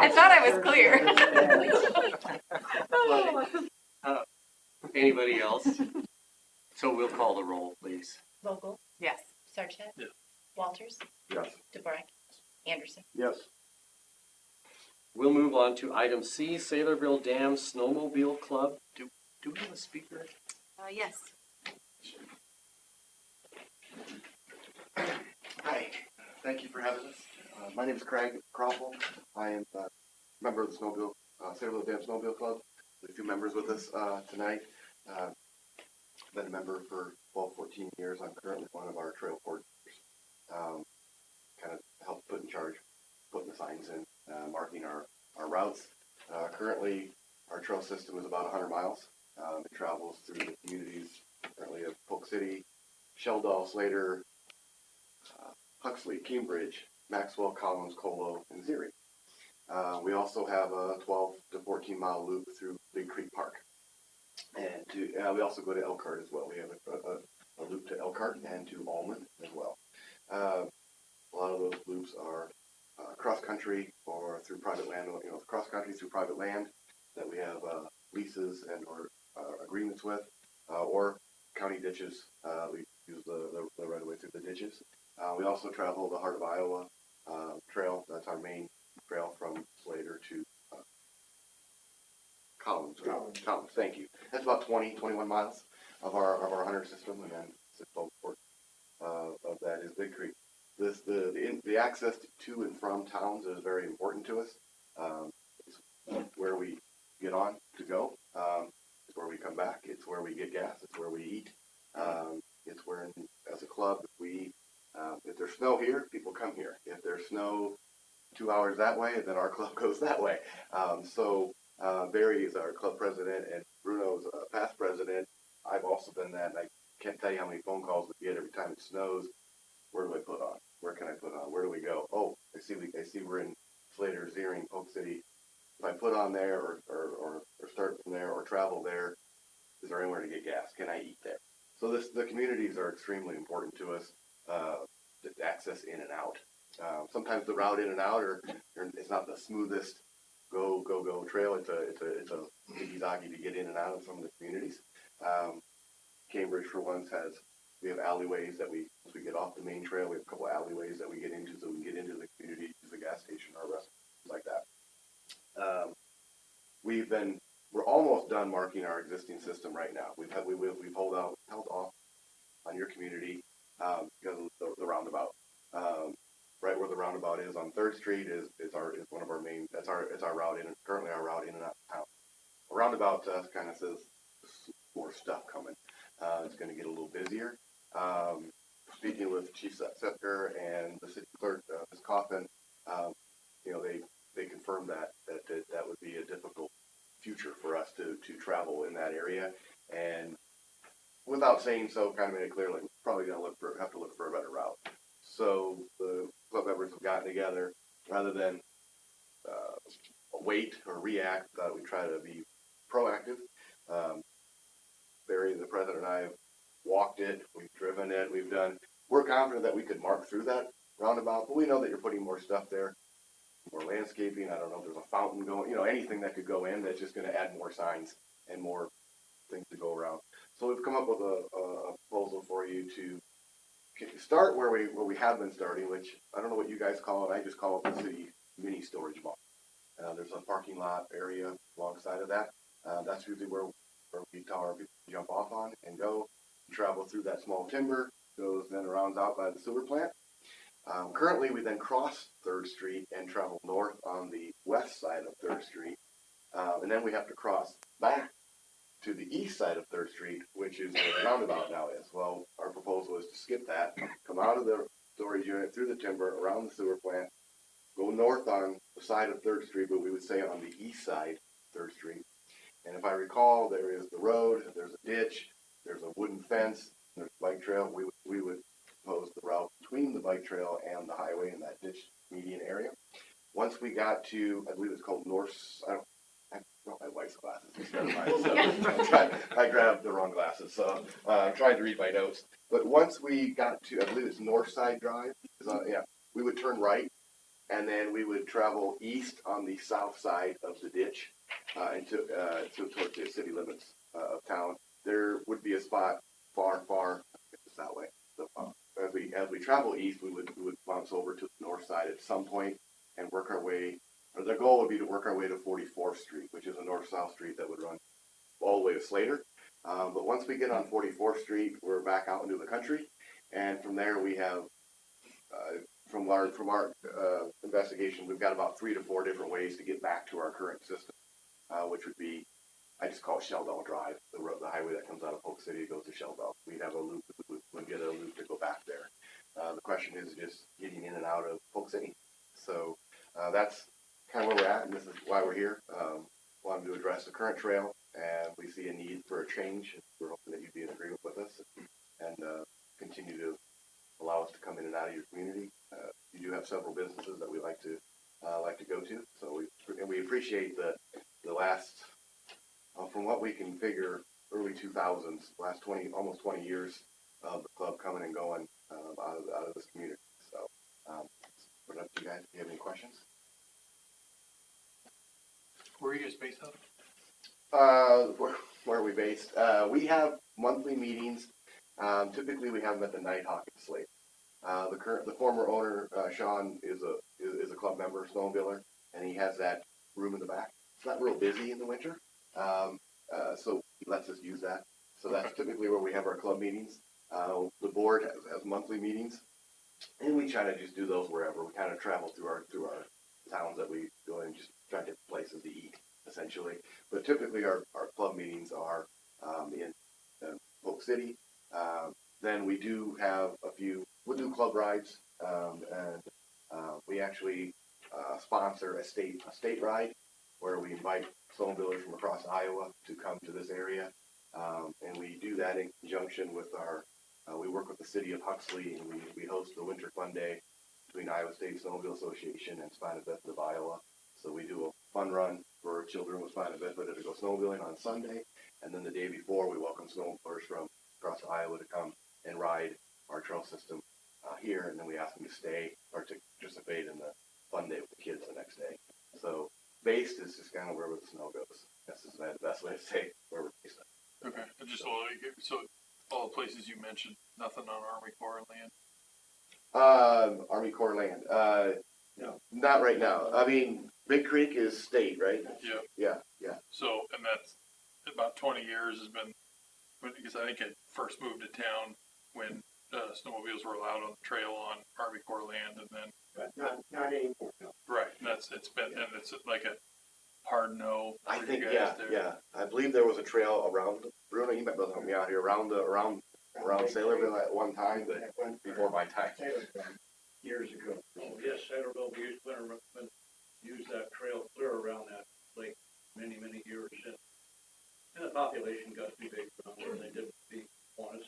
I thought I was clear. Anybody else? So we'll call the roll, please. Vogel, Yes. Sarchet, Yeah. Walters, Yes. DeVore, Anderson. Yes. We'll move on to item C, Saylorville Dam Snowmobile Club. Do we have a speaker? Yes. Hi, thank you for having us. My name is Craig Croffle. I am a member of the Saylorville Dam Snowmobile Club. There's a few members with us tonight. Been a member for 12, 14 years. I'm currently one of our trail coordinators. Kind of help put in charge, putting the signs in, marking our routes. Currently, our trail system is about 100 miles. It travels through the communities currently of Polk City, Sheldall, Slater, Huxley, Cambridge, Maxwell, Collins, Colo, and Zeri. We also have a 12 to 14 mile loop through Big Creek Park. And we also go to Elkhart as well. We have a loop to Elkhart and to Almond as well. A lot of those loops are cross country or through private land, cross country through private land that we have leases and or agreements with, or county ditches. We use the right of way through the ditches. We also travel the Heart of Iowa trail. That's our main trail from Slater to Collins. Collins, thank you. That's about 21 miles of our 100 system, and then 6 of that is Big Creek. The access to and from towns is very important to us. It's where we get on to go. It's where we come back. It's where we get gas. It's where we eat. It's where, as a club, if there's snow here, people come here. If there's snow 2 hours that way, then our club goes that way. Barry is our club president, and Bruno's past president. I've also been that, and I can't tell you how many phone calls we get every time it snows. Where do I put on? Where can I put on? Where do we go? Oh, I see we're in Slater, Zering, Polk City. If I put on there or start from there or travel there, is there anywhere to get gas? Can I eat there? So the communities are extremely important to us, to access in and out. Sometimes the route in and out it's not the smoothest go trail. It's a ziggy-zaggy to get in and out of some of the communities. Cambridge, for once, we have alleyways that once we get off the main trail, we have a couple alleyways that we get into so we can get into the community, use the gas station or restaurants like that. We're almost done marking our existing system right now. We've held off on your community because of the roundabout. Right where the roundabout is on 3rd Street is one of our main. It's our route in. Currently, our route in and out of town. A roundabout to us kind of says more stuff coming. It's going to get a little busier. Speaking with Chief Setzer and the city clerk, Ms. Coffin, they confirmed that would be a difficult future for us to travel in that area. And without saying so, kind of made it clear, like, we're probably going to have to look for a better route. So the club members have gotten together rather than wait or react. We try to be proactive. Barry, the president, and I have walked it. We've driven it. We're confident that we could mark through that roundabout, but we know that you're putting more stuff there, more landscaping, I don't know if there's a fountain going, anything that could go in that's just gonna add more signs and more things to go around. So we've come up with a proposal for you to start where we have been starting, which I don't know what you guys call it, I just call it the city mini storage mall. There's a parking lot area alongside of that. That's usually where we tell our people to jump off on and go, travel through that small timber, goes then around out by the sewer plant. Currently, we then cross 3rd Street and travel north on the west side of 3rd Street. And then we have to cross back to the east side of 3rd Street, which is where the roundabout now is. Well, our proposal is to skip that, come out of the storage unit, through the timber, around the sewer plant, go north on the side of 3rd Street, but we would say on the east side of 3rd Street. And if I recall, there is the road, there's a ditch, there's a wooden fence, there's a bike trail. We would propose the route between the bike trail and the highway in that ditch median area. Once we got to, I believe it's called I brought my wife's glasses instead of mine, so I grabbed the wrong glasses, so I'm trying to read my notes. But once we got to, I believe it's North Side Drive, we would turn right, and then we would travel east on the south side of the ditch towards the city limits of town. There would be a spot far that way. So, as we travel east, we would bounce over to the north side at some point and work our way. Or the goal would be to work our way to 44th Street, which is a north-south street that would run all the way to Slater. But once we get on 44th Street, we're back out into the country, and from there we have, from our investigation, we've got about 3 to 4 different ways to get back to our current system, which would be, I just call it Sheldell Drive, the highway that comes out of Polk City goes to Sheldell. We'd have a loop, we'd get a loop to go back there. The question is just getting in and out of Polk City. So that's kind of where we're at, and this is why we're here. Wanted to address the current trail, and we see a need for a change. We're hoping that you'd be in agreement with us and continue to allow us to come in and out of your community. You do have several businesses that we like to go to, so we appreciate the last, from what we can figure, early 2000s, last almost 20 years of the club coming and going out of this community. So, put it up to you guys. Do you have any questions? Where are you guys based out of? Where are we based? We have monthly meetings. Typically, we have them at the Nighthawk in Slate. The former owner, Sean, is a club member, snowmobiler, and he has that room in the back. It's not real busy in the winter, so he lets us use that. So that's typically where we have our club meetings. The board has monthly meetings, and we try to just do those wherever. We kind of travel through our towns that we go and just try different places to eat, essentially. But typically our club meetings are in Polk City. Then we do have we'll do club rides, and we actually sponsor a state ride where we invite snowmobilers from across Iowa to come to this area. And we do that in conjunction with we work with the city of Huxley, and we host the Winter Fun Day between Iowa State Snowmobile Association and Spina Bifida of Iowa. So we do a fun run for children with spina bifida to go snowmobiling on Sunday, and then the day before we welcome snowmobilers from across Iowa to come and ride our trail system here, and then we ask them to stay or to participate in the fun day with the kids the next day. So based is just kind of wherever the snow goes. This is the best way to say where we're based at. Okay, so all the places you mentioned, nothing on Army Corps land? Army Corps land. No, not right now. I mean, Big Creek is state, right? Yeah. Yeah. So, and that's about 20 years has been, because I think it first moved to town when snowmobiles were allowed on the trail on Army Corps land, and then. But not anymore, no. Right, and it's been, and it's like a hard no. I for think, you guys yeah, there. yeah. I believe there was a trail around, Bruno, you might be able to help me out here, around Sailorville at one time, but before my time. Years ago. Oh, yes, Sailorville, we used that trail clear around that lake many years since. And the population got to be big around there, and they didn't want us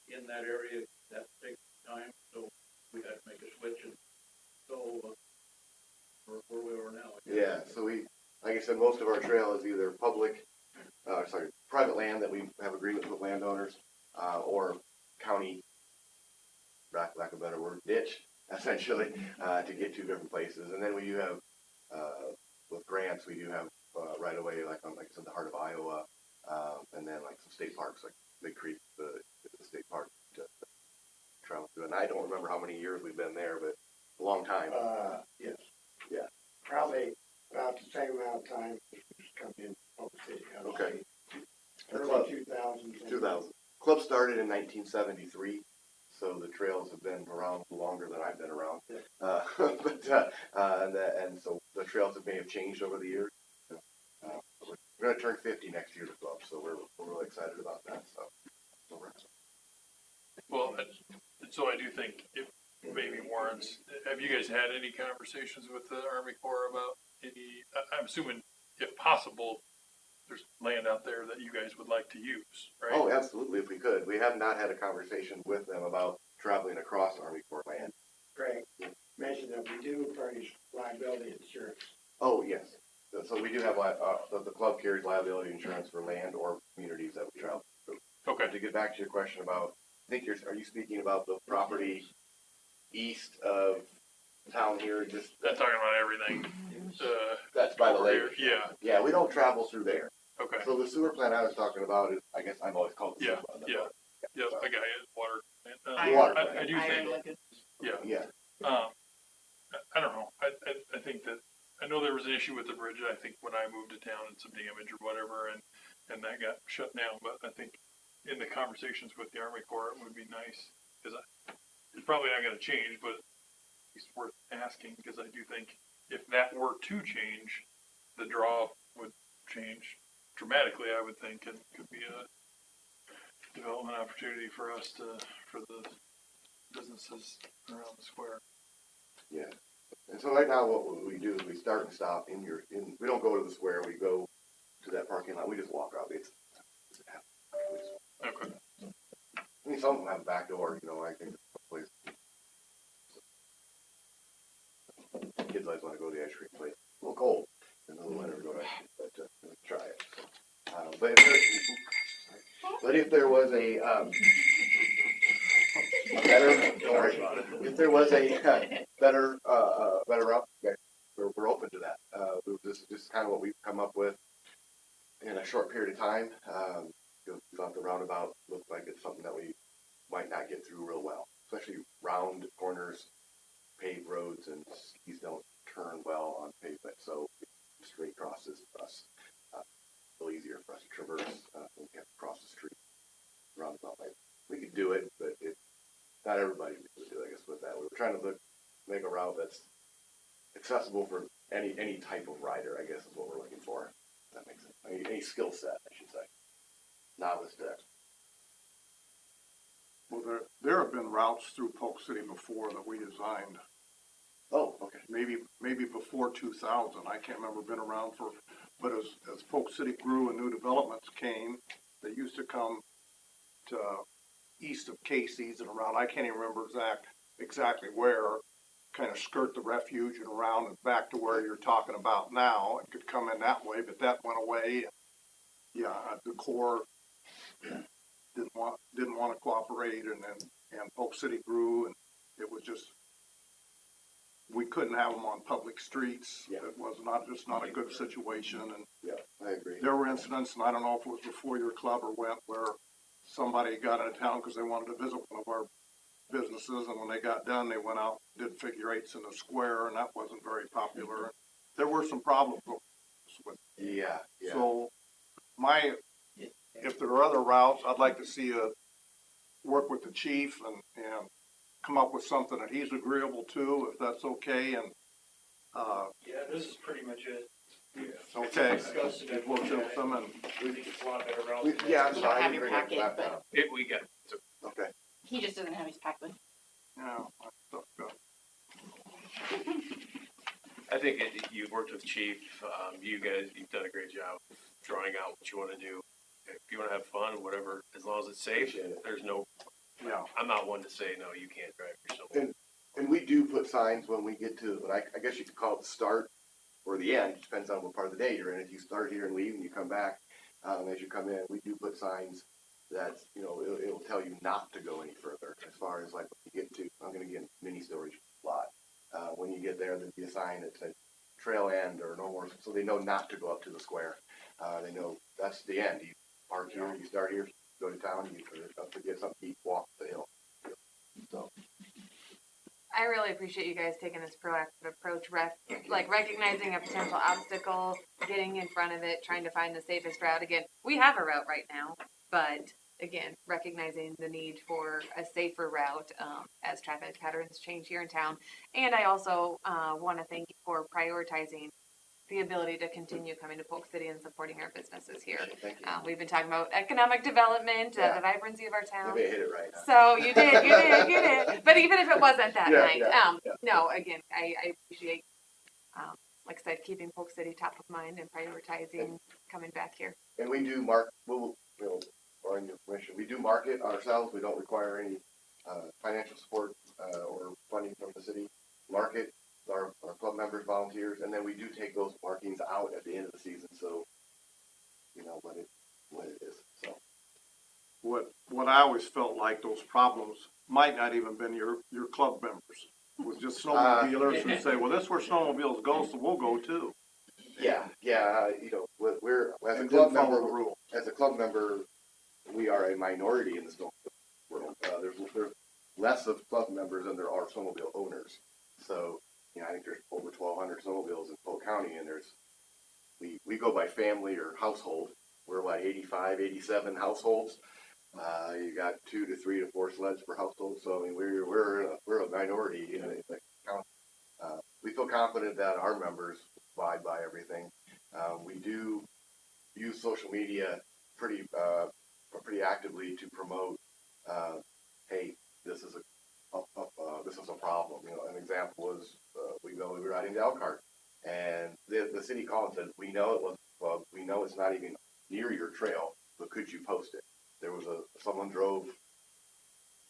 in that area that big time, so we had to make a switch, and so where we are now. Yeah, so like I said, most of our trail is either private land that we have agreements with landowners, or county, lack of a better word, ditch. essentially, to get to different places. And then we do have, with grants, we do have, right away, like I said, the heart of Iowa, and then like some state parks, like Big Creek, the state park to travel through. And I don't remember how many years we've been there, but a long time. Yes. Yeah. Probably about the same amount of time as coming in Polk City. I would Okay. say. The club. Early 2000s. 2000. Club started in 1973, so the trails have been around longer than I've been around. And so the trails may have changed over the years. We're going to turn 50 next year, the club, so we're really excited about that. So we're Well, so I do think it maybe warrants, have you guys had any conversations with the Army Corps about any, I'm assuming if possible, there's land out there that you guys would like to use, right? Oh, absolutely, if we could. We have not had a conversation with them about traveling across Army Corps land. Greg mentioned that we do furnish liability insurance. Oh, yes. So we do have, the club carries liability insurance for land or communities that we travel through. Okay. To get back to your question about, I think are you speaking about the property east of town here? Just I'm talking about everything. that's by the over lake. here. Yeah, Yeah, we don't travel through there. okay. So the sewer plant I was talking about is, I guess I've always called it the Yeah, sewer plant. yeah. Yep, I got it, water. Water. I do think, yeah. Yeah. I don't know, I think that, I know there was an issue with the bridge, I think when I moved to town and some damage or whatever, and that got shut down, but I think in the conversations with the Army Corps, it would be nice, because it's probably not gonna change, but it's worth asking, because I do think if that were to change, the draw would change dramatically, I would think, and could be a development opportunity for us for the businesses around the square. Yeah. And so right now what we do is we start and stop we don't go to the square, we go to that parking lot, we just walk out. Okay. I mean, some of them have a back door, I think place. Kids always want to go to the ice cream place. A little cold in the winter to go to ice cream, but try it. But if there was a better, don't worry about it. If there was a better route, okay, we're open to that. This is just kind of what we've come up with in a short period of time. We thought the roundabout looked like it's something that we might not get through real well, especially round corners, paved roads, and skis don't turn well on pavement. So straight crosses for us, a little easier for us to traverse when we have to cross the street roundabout. We could do it, but not everybody would do it, I guess, with that. We were trying to make a route that's accessible for any type of rider, I guess is what we're looking for. If that makes sense. Any skill set, I should say. Novice to expert. Well, there have been routes through Polk City before that we designed. Oh, okay. Maybe before 2000. I can't remember, been around for, but as Polk City grew and new developments came, they used to come to east of Casey's and around, I can't even remember exactly where, kind of skirt the refuge and around and back to where you're talking about now. It could come in that way, but that went away. Yeah, the Corps didn't want to cooperate, and Polk City grew, and it was just, we couldn't have them on public streets. Yeah. It was not a good situation, and Yeah, I agree. there were incidents, and I don't know if it was before your club or when, where somebody got out of town because they wanted to visit one of our businesses, and when they got done, they went out and did figure eights in the square, and that wasn't very popular. There were some problems with it. Yeah. So if there are other routes, I'd like to see work with the chief and come up with something that he's agreeable to, if that's okay, and Yeah, this is pretty much it. okay. Discussed it. We've worked with them, and We think it's a lot better route. Yeah, I'm You don't sorry. I have didn't your bring up packet, the laptop. We got, Okay. He just doesn't have his pack with. I think you've worked with Chief, you guys, you've done a great job drawing out what you want to do. If you want to have fun, whatever, as long as it's safe, Appreciate it. there's no, yeah. I'm not one to say, no, you can't drive yourself. And we do put signs when we get to, I guess you could call it the start or the end, depends on what part of the day you're in. If you start here and leave and you come back, as you come in, we do put signs that, it'll tell you not to go any further as far as like when you get to, I'm going to get mini storage lot. when you get there, there'd be a sign that said trail end or no more, so they know not to go up to the square. They know that's the end. You park here, you start here, go to town, you up to get something to eat, walk the hill. So. I really appreciate you guys taking this proactive approach, like recognizing a potential obstacle, getting in front of it, trying to find the safest route. Again, we have a route right now, but again, recognizing the need for a safer route as traffic patterns change here in town. And I also want to thank you for prioritizing the ability to continue coming to Polk City and supporting our businesses here. Thank you. We've been talking about economic development, Yeah. the vibrancy of our town. Maybe I hit it right now. So you did. But even if it wasn't that night, yeah. no, again, I appreciate, like I said, keeping Polk City top of mind and prioritizing coming back here. And we do or in your permission, we do market ourselves. We don't require any financial support or funding from the city. Market our club members, volunteers, and then we do take those markings out at the end of the season, so you know what it is. So What I always felt like those problems might not even been your club members. It was just snowmobilers who say, well, this is where snowmobiles go, so we'll go too. yeah, you know, we're as a And club didn't follow member. the rule. As a club member, we are a minority in the snowmobile world. There's less of club members than there are snowmobile owners. So, you know, I think there's over 1,200 snowmobiles in Polk County, and we go by family or household. We're like 85, 87 households. You got 2 to 3 to 4 sleds per household. So I mean, we're a minority in the county. We feel confident that our members abide by everything. We do use social media pretty actively to promote. Hey, this is a problem. You know, an example was we were riding the Elkhart, and the city called and said, we know it was a club. We know it's not even near your trail, but could you post it? There was someone drove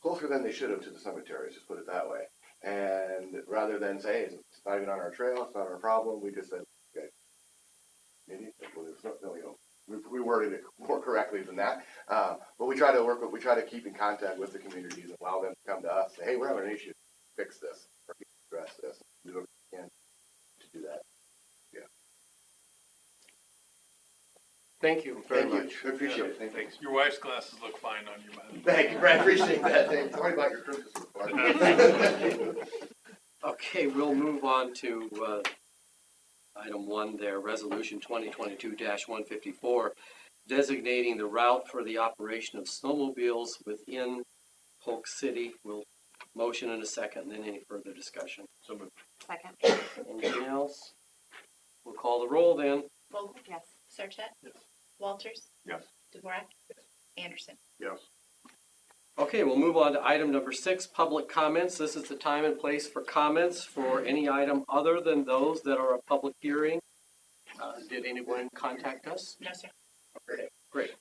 closer than they should have to the cemetery. Let's just put it that way. And rather than say, hey, it's not even on our trail, it's not our problem, we just said, okay, maybe we worded it more correctly than that. But we try to keep in contact with the communities and allow them to come to us, say, hey, we're having an issue, fix this, or address this, do what we can to do that. Yeah. Thank you very Thank you. much. I appreciate it. Thanks. Your wife's glasses look fine on you, man. Thank you, Brad. Appreciate that. Thanks. Sorry about your Christmas. Okay, we'll move on to item 1 there, Resolution 2022-154, designating the route for the operation of snowmobiles within Polk City. We'll motion in a second, and then any further discussion. So moved. Second. Anything else? We'll call the roll then. Vogel? Yes. Sarchet? Yes. Walters? Yes. DeVorak? Anderson? Yes. Okay, we'll move on to item number 6, public comments. This is the time and place for comments for any item other than those that are a public hearing. Did anyone contact us? No, sir. Okay, great.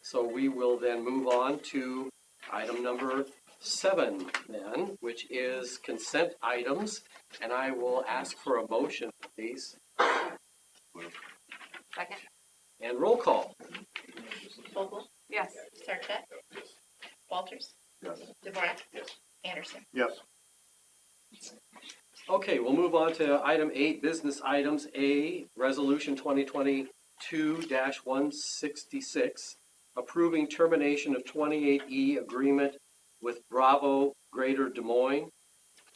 So we will then move on to item number 7 then, which is consent items. And I will ask for a motion, please. Second. And roll call. Vogel? Yes. Sarchet? Walters? Yes. DeVorak? Yes. Anderson? Yes. Okay, we'll move on to item 8, business items. A, Resolution 2022-166, approving termination of 28E agreement with Bravo Greater Des Moines.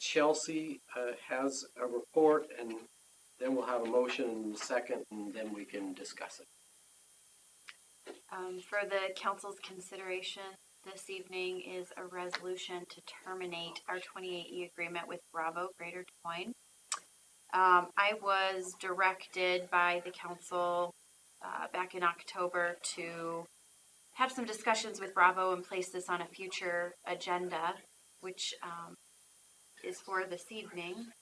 Chelsea has a report, and then we'll have a motion in a second, and then we can discuss it. For the council's consideration this evening is a resolution to terminate our 28E agreement with Bravo Greater Des Moines. I was directed by the council back in October to have some discussions with Bravo and place this on a future agenda, which is for this evening.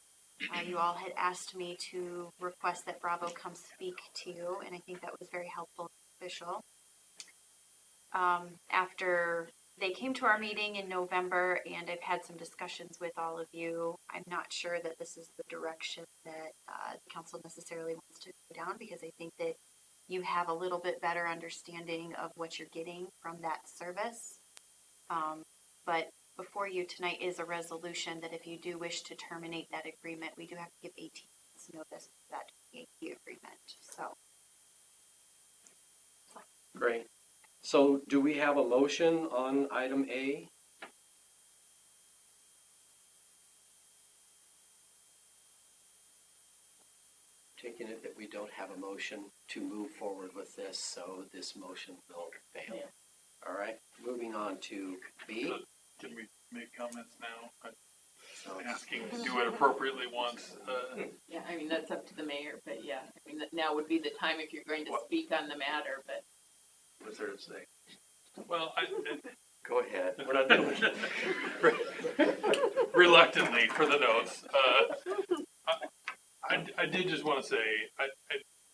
You all had asked me to request that Bravo come speak to you, and I think that was very helpful and official. After they came to our meeting in November, and I've had some discussions with all of you, I'm not sure that this is the direction that the council necessarily wants to go down, because I think that you have a little bit better understanding of what you're getting from that service. But before you tonight is a resolution that if you do wish to terminate that agreement, we do have to give 18 months notice for that agreement, so. Great. So do we have a motion on item A? Taking it that we don't have a motion to move forward with this, so this motion will fail. Yeah. All right, moving on to B. Can we make comments now? I'm So, asking to do it appropriately once. Yeah, I mean, that's up to the mayor, but yeah, I mean, now would be the time if you're going to What? speak on the matter, but. what's there to say? Well, Go ahead. We're not doing it. reluctantly for the notes. I did just want to say,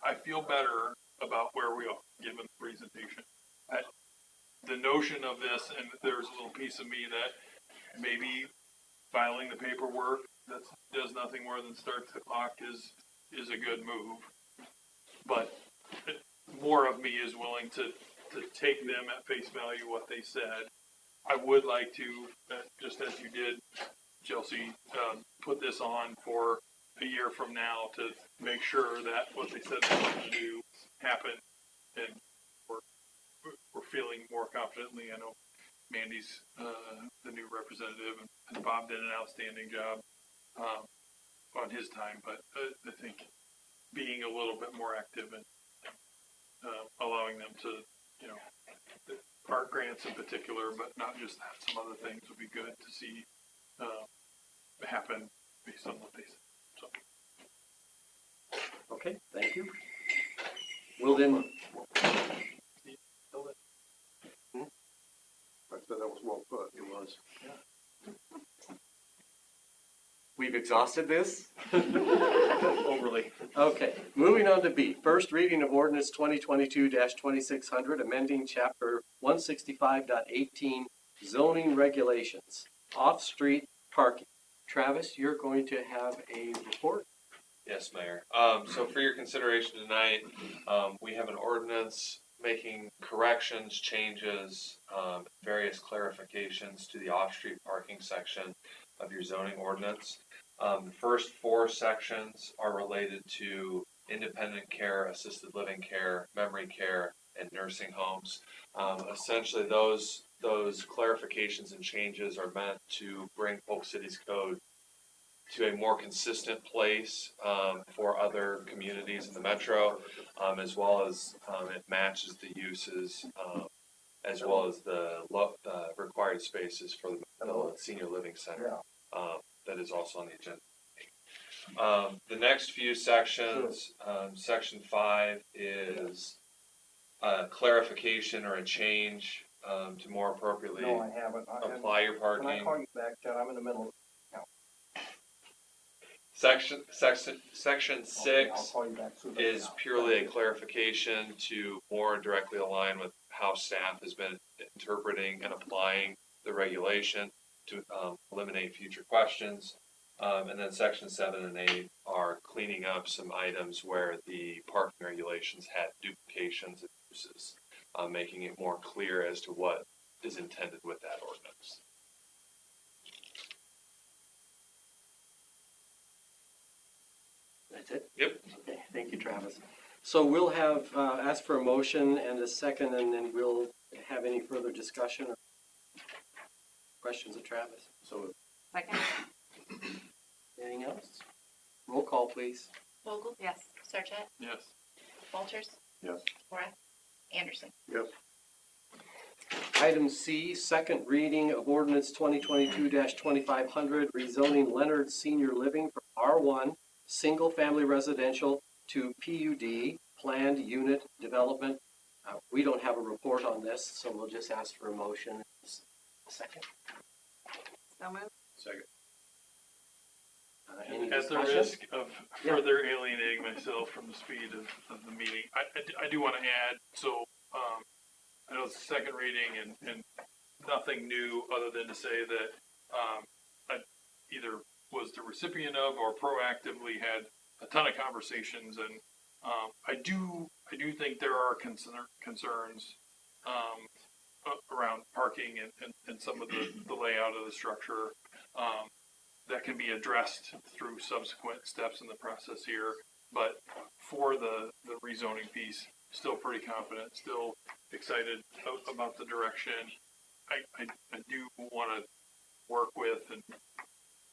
I feel better about where we are, given the presentation. The notion of this, and there's a little piece of me that maybe filing the paperwork that does nothing more than start the clock is a good move. But more of me is willing to take them at face value what they said. I would like to, just as you did, Chelsea, put this on for a year from now to make sure that what they said they wanted to do happened, and we're feeling more confidently. I know Mandy's the new representative, and Bob did an outstanding job on his time, but I think being a little bit more active and allowing them to, you know, art grants in particular, but not just that, some other things would be good to see happen based on what they said. So. Okay, thank you. We'll then, I said that was well put. it was. We've exhausted this? Overly. Okay, moving on to B. First reading of ordinance 2022-2600, amending chapter 165.18 zoning regulations, off-street parking. Travis, you're going to have a report? Yes, Mayor. So for your consideration tonight, we have an ordinance making corrections, changes, various clarifications to the off-street parking section of your zoning ordinance. The first 4 sections are related to independent care, assisted living care, memory care, and nursing homes. Essentially, those clarifications and changes are meant to bring Polk City's code to a more consistent place for other communities in the metro, as well as it matches the uses, as well as the required spaces for the senior living center that is also on the agenda. The next few sections, section 5 is a clarification or a change to more appropriately No, I haven't. apply your parking. Can I call you back, Chad? I'm in the middle of. Section Okay, 6 I'll call you back soon. is purely a clarification to more directly align with how staff has been interpreting and applying the regulation to eliminate future questions. And then section 7 and 8 are cleaning up some items where the parking regulations had duplications and uses, making it more clear as to what is intended with that ordinance. That's it? Yep. Okay, thank you, Travis. So we'll have, ask for a motion and a second, and then we'll have any further discussion or questions of Travis. So, Second? anything else? Roll call, please. Vogel? Yes. Sarchet? Yes. Walters? Yes. Morath? Anderson? Yes. Item C, second reading of ordinance 2022-2500, rezoning Leonard Senior Living from R1, single-family residential, to PUD, planned unit development. We don't have a report on this, so we'll just ask for a motion. A second. So moved. Second. Any At the discussion? risk of further alienating myself from the speed of the meeting, I do want to add, so I know it's the second reading and nothing new other than to say that I either was the recipient of or proactively had a ton of conversations, and I do think there are concerns around parking and some of the layout of the structure. That can be addressed through subsequent steps in the process here. But for the rezoning piece, still pretty confident, still excited about the direction. I do want to work with and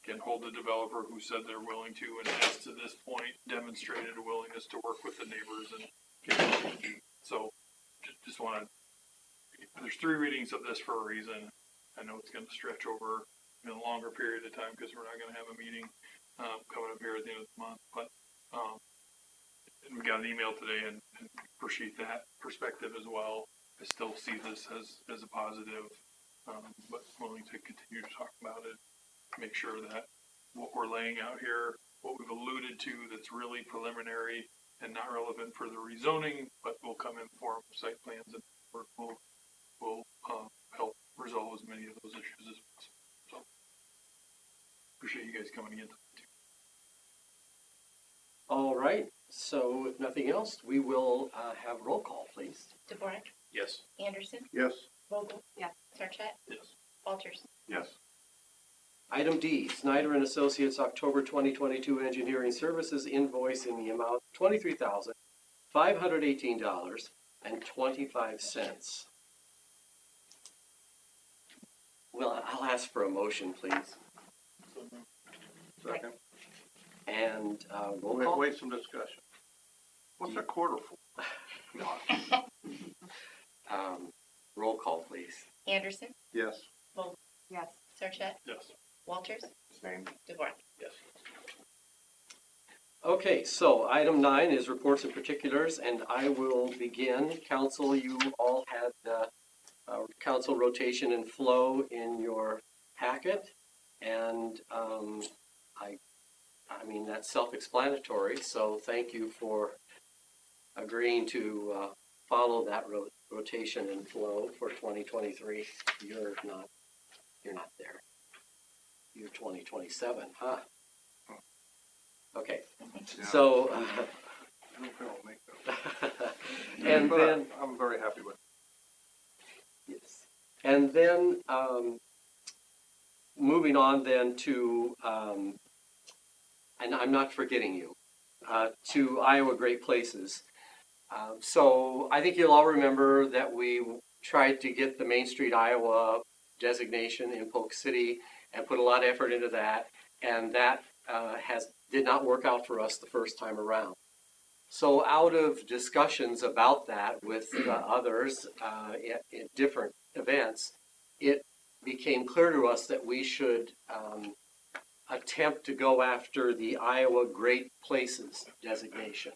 can hold the developer who said they're willing to, and has to this point demonstrated a willingness to work with the neighbors and so just want to, there's 3 readings of this for a reason. I know it's going to stretch over a longer period of time because we're not going to have a meeting coming up here at the end of the month, but and we got an email today and appreciate that perspective as well. I still see this as a positive, but willing to continue to talk about it, make sure that what we're laying out here, what we've alluded to that's really preliminary and not relevant for the rezoning, but will come in form of site plans and will help resolve as many of those issues as possible. So appreciate you guys coming in. All right, so if nothing else, we will have roll call, please. DeBorak, Yes. Anderson, Yes. Vogel. Yes. Sarchet, Yes. Walters. Yes. Item D, Snyder and Associates October 2022 Engineering Services invoice in the amount of $23,518.25. Well, I'll ask for a motion, please. Second. And roll call. Wait, some discussion. What's a quarter for? Roll call, please. Anderson, Yes. Vogel. Yes. Sarchet, Yes. Walters, Same. DeBorak. Yes. Okay, so item 9 is reports and particulars, and I will begin. Council, you all had council rotation and flow in your packet, and I mean, that's self-explanatory, so thank you for agreeing to follow that rotation and flow for 2023. You're not there. You're 2027, huh? Okay, Yeah. so, I don't think I'll make that. and But then, I'm very happy with it. yes, and then, moving on then to, and I'm not forgetting you, to Iowa Great Places. So I think you'll all remember that we tried to get the Main Street Iowa designation in Polk City and put a lot of effort into that, and that did not work out for us the first time around. So out of discussions about that with others at different events, it became clear to us that we should attempt to go after the Iowa Great Places designation.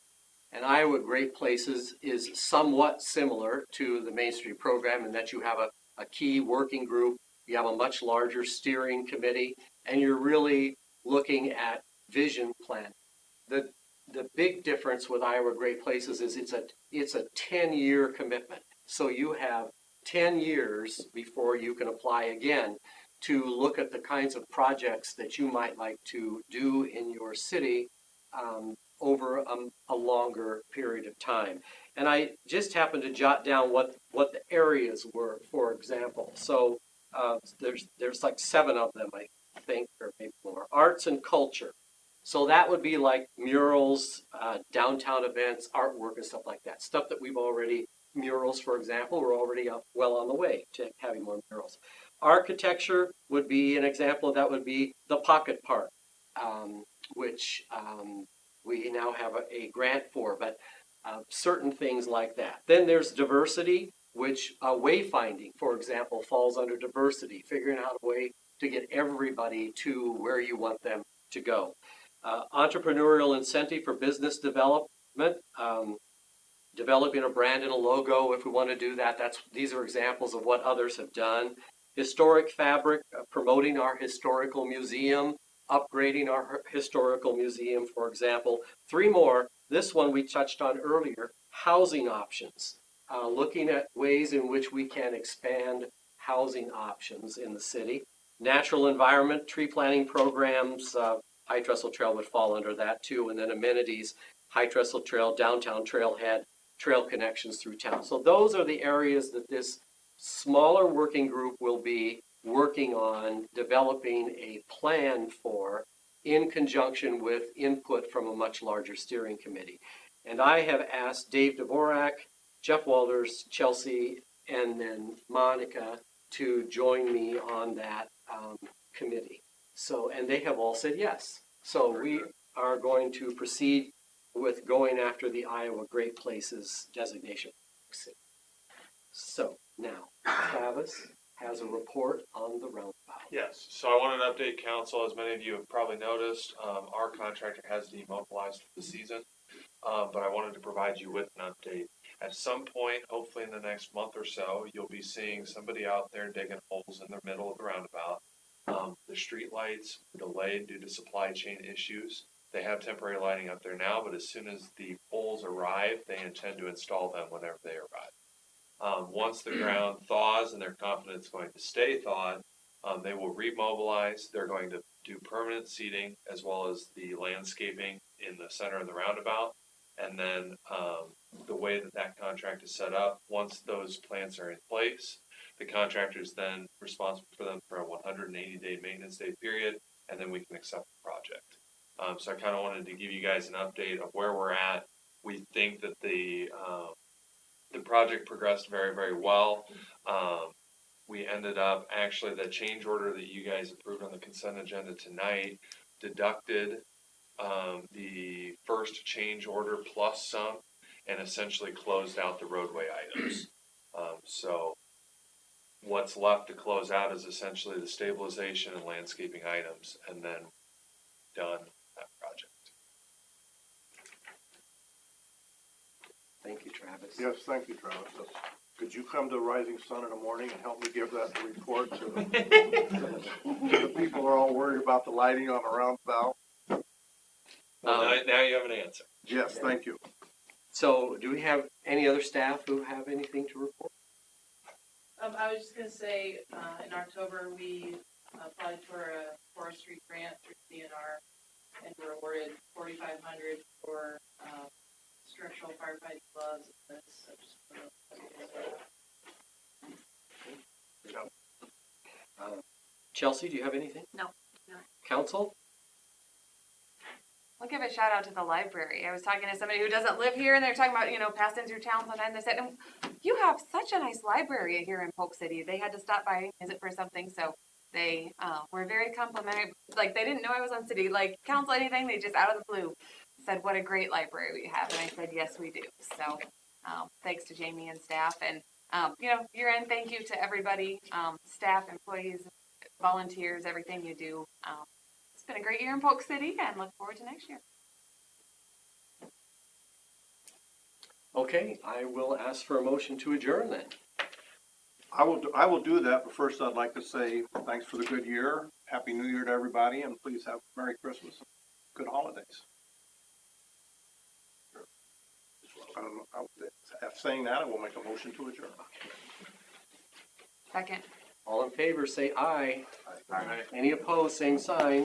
And Iowa Great Places is somewhat similar to the Main Street program in that you have a key working group, you have a much larger steering committee, and you're really looking at vision planning. The big difference with Iowa Great Places is it's a 10-year commitment. So you have 10 years before you can apply again to look at the kinds of projects that you might like to do in your city over a longer period of time. And I just happened to jot down what the areas were, for example. So there's like 7 of them, I think, or maybe more. Arts and culture. So that would be like murals, downtown events, artwork, and stuff like that. Stuff that we've already, murals, for example, we're already well on the way to having more murals. Architecture would be an example of that would be the Pocket Park, which we now have a grant for, but certain things like that. Then there's diversity, which wayfinding, for example, falls under diversity, figuring out a way to get everybody to where you want them to go. Entrepreneurial incentive for business development, developing a brand and a logo if we want to do that. These are examples of what others have done. Historic fabric, promoting our historical museum, upgrading our historical museum, for example. 3 more. This one we touched on earlier, housing options, looking at ways in which we can expand housing options in the city. Natural environment, tree planting programs, High Trestle Trail would fall under that too, and then amenities, High Trestle Trail, downtown trailhead, trail connections through town. So those are the areas that this smaller working group will be working on developing a plan for, in conjunction with input from a much larger steering committee. And I have asked Dave Dvorak, Jeff Walters, Chelsea, and then Monica to join me on that committee. So, and they have all said yes. So we are going to proceed with going after the Iowa Great Places designation. So now, Travis has a report on the roundabout. Yes, so I wanted to update council. As many of you have probably noticed, our contractor has demobilized for the season. But I wanted to provide you with an update. At some point, hopefully in the next month or so, you'll be seeing somebody out there digging holes in the middle of the roundabout. The street lights were delayed due to supply chain issues. They have temporary lighting up there now, but as soon as the poles arrive, they intend to install them whenever they arrive. Once the ground thaws and they're confident it's going to stay thawed, they will remobilize. They're going to do permanent seating as well as the landscaping in the center of the roundabout. And then the way that that contract is set up, once those plans are in place, the contractor is then responsible for them for a 180-day maintenance day period, and then we can accept the project. So I kind of wanted to give you guys an update of where we're at. We think that the project progressed very, very well. We ended up, actually, the change order that you guys approved on the consent agenda tonight deducted the first change order plus some, and essentially closed out the roadway items. So what's left to close out is essentially the stabilization and landscaping items, and then done that project. Thank you, Travis. Yes, thank you, Travis. Could you come to Rising Sun in the morning and help me give that report to the people who are all worried about the lighting on the roundabout? Well, now you have an answer. Yes, thank you. So do we have any other staff who have anything to report? I was just gonna say, in October, we applied for a forestry grant through DNR and were awarded $4,500 for, structural firefighting gloves. That's just. Chelsea, do you have anything? No. Council? I'll give a shout out to the library. I was talking to somebody who doesn't live here, and they're talking about, passing through town sometimes. They said, you have such a nice library here in Polk City. They had to stop by and visit for something, so they were very complimentary. Like, they didn't know I was on city, council, anything. They just, out of the blue, said, what a great library we have. And I said, yes, we do. So thanks to Jamie and staff. And, year-end thank you to everybody, staff, employees, volunteers, everything you do. It's been a great year in Polk City, and look forward to next year. Okay, I will ask for a motion to adjourn then. I will do that, but first I'd like to say thanks for the good year. Happy New Year to everybody, and please have Merry Christmas and good holidays. After saying that, I will make a motion to adjourn. Second. All in favor, say aye. Aye. Any opposed, same sign.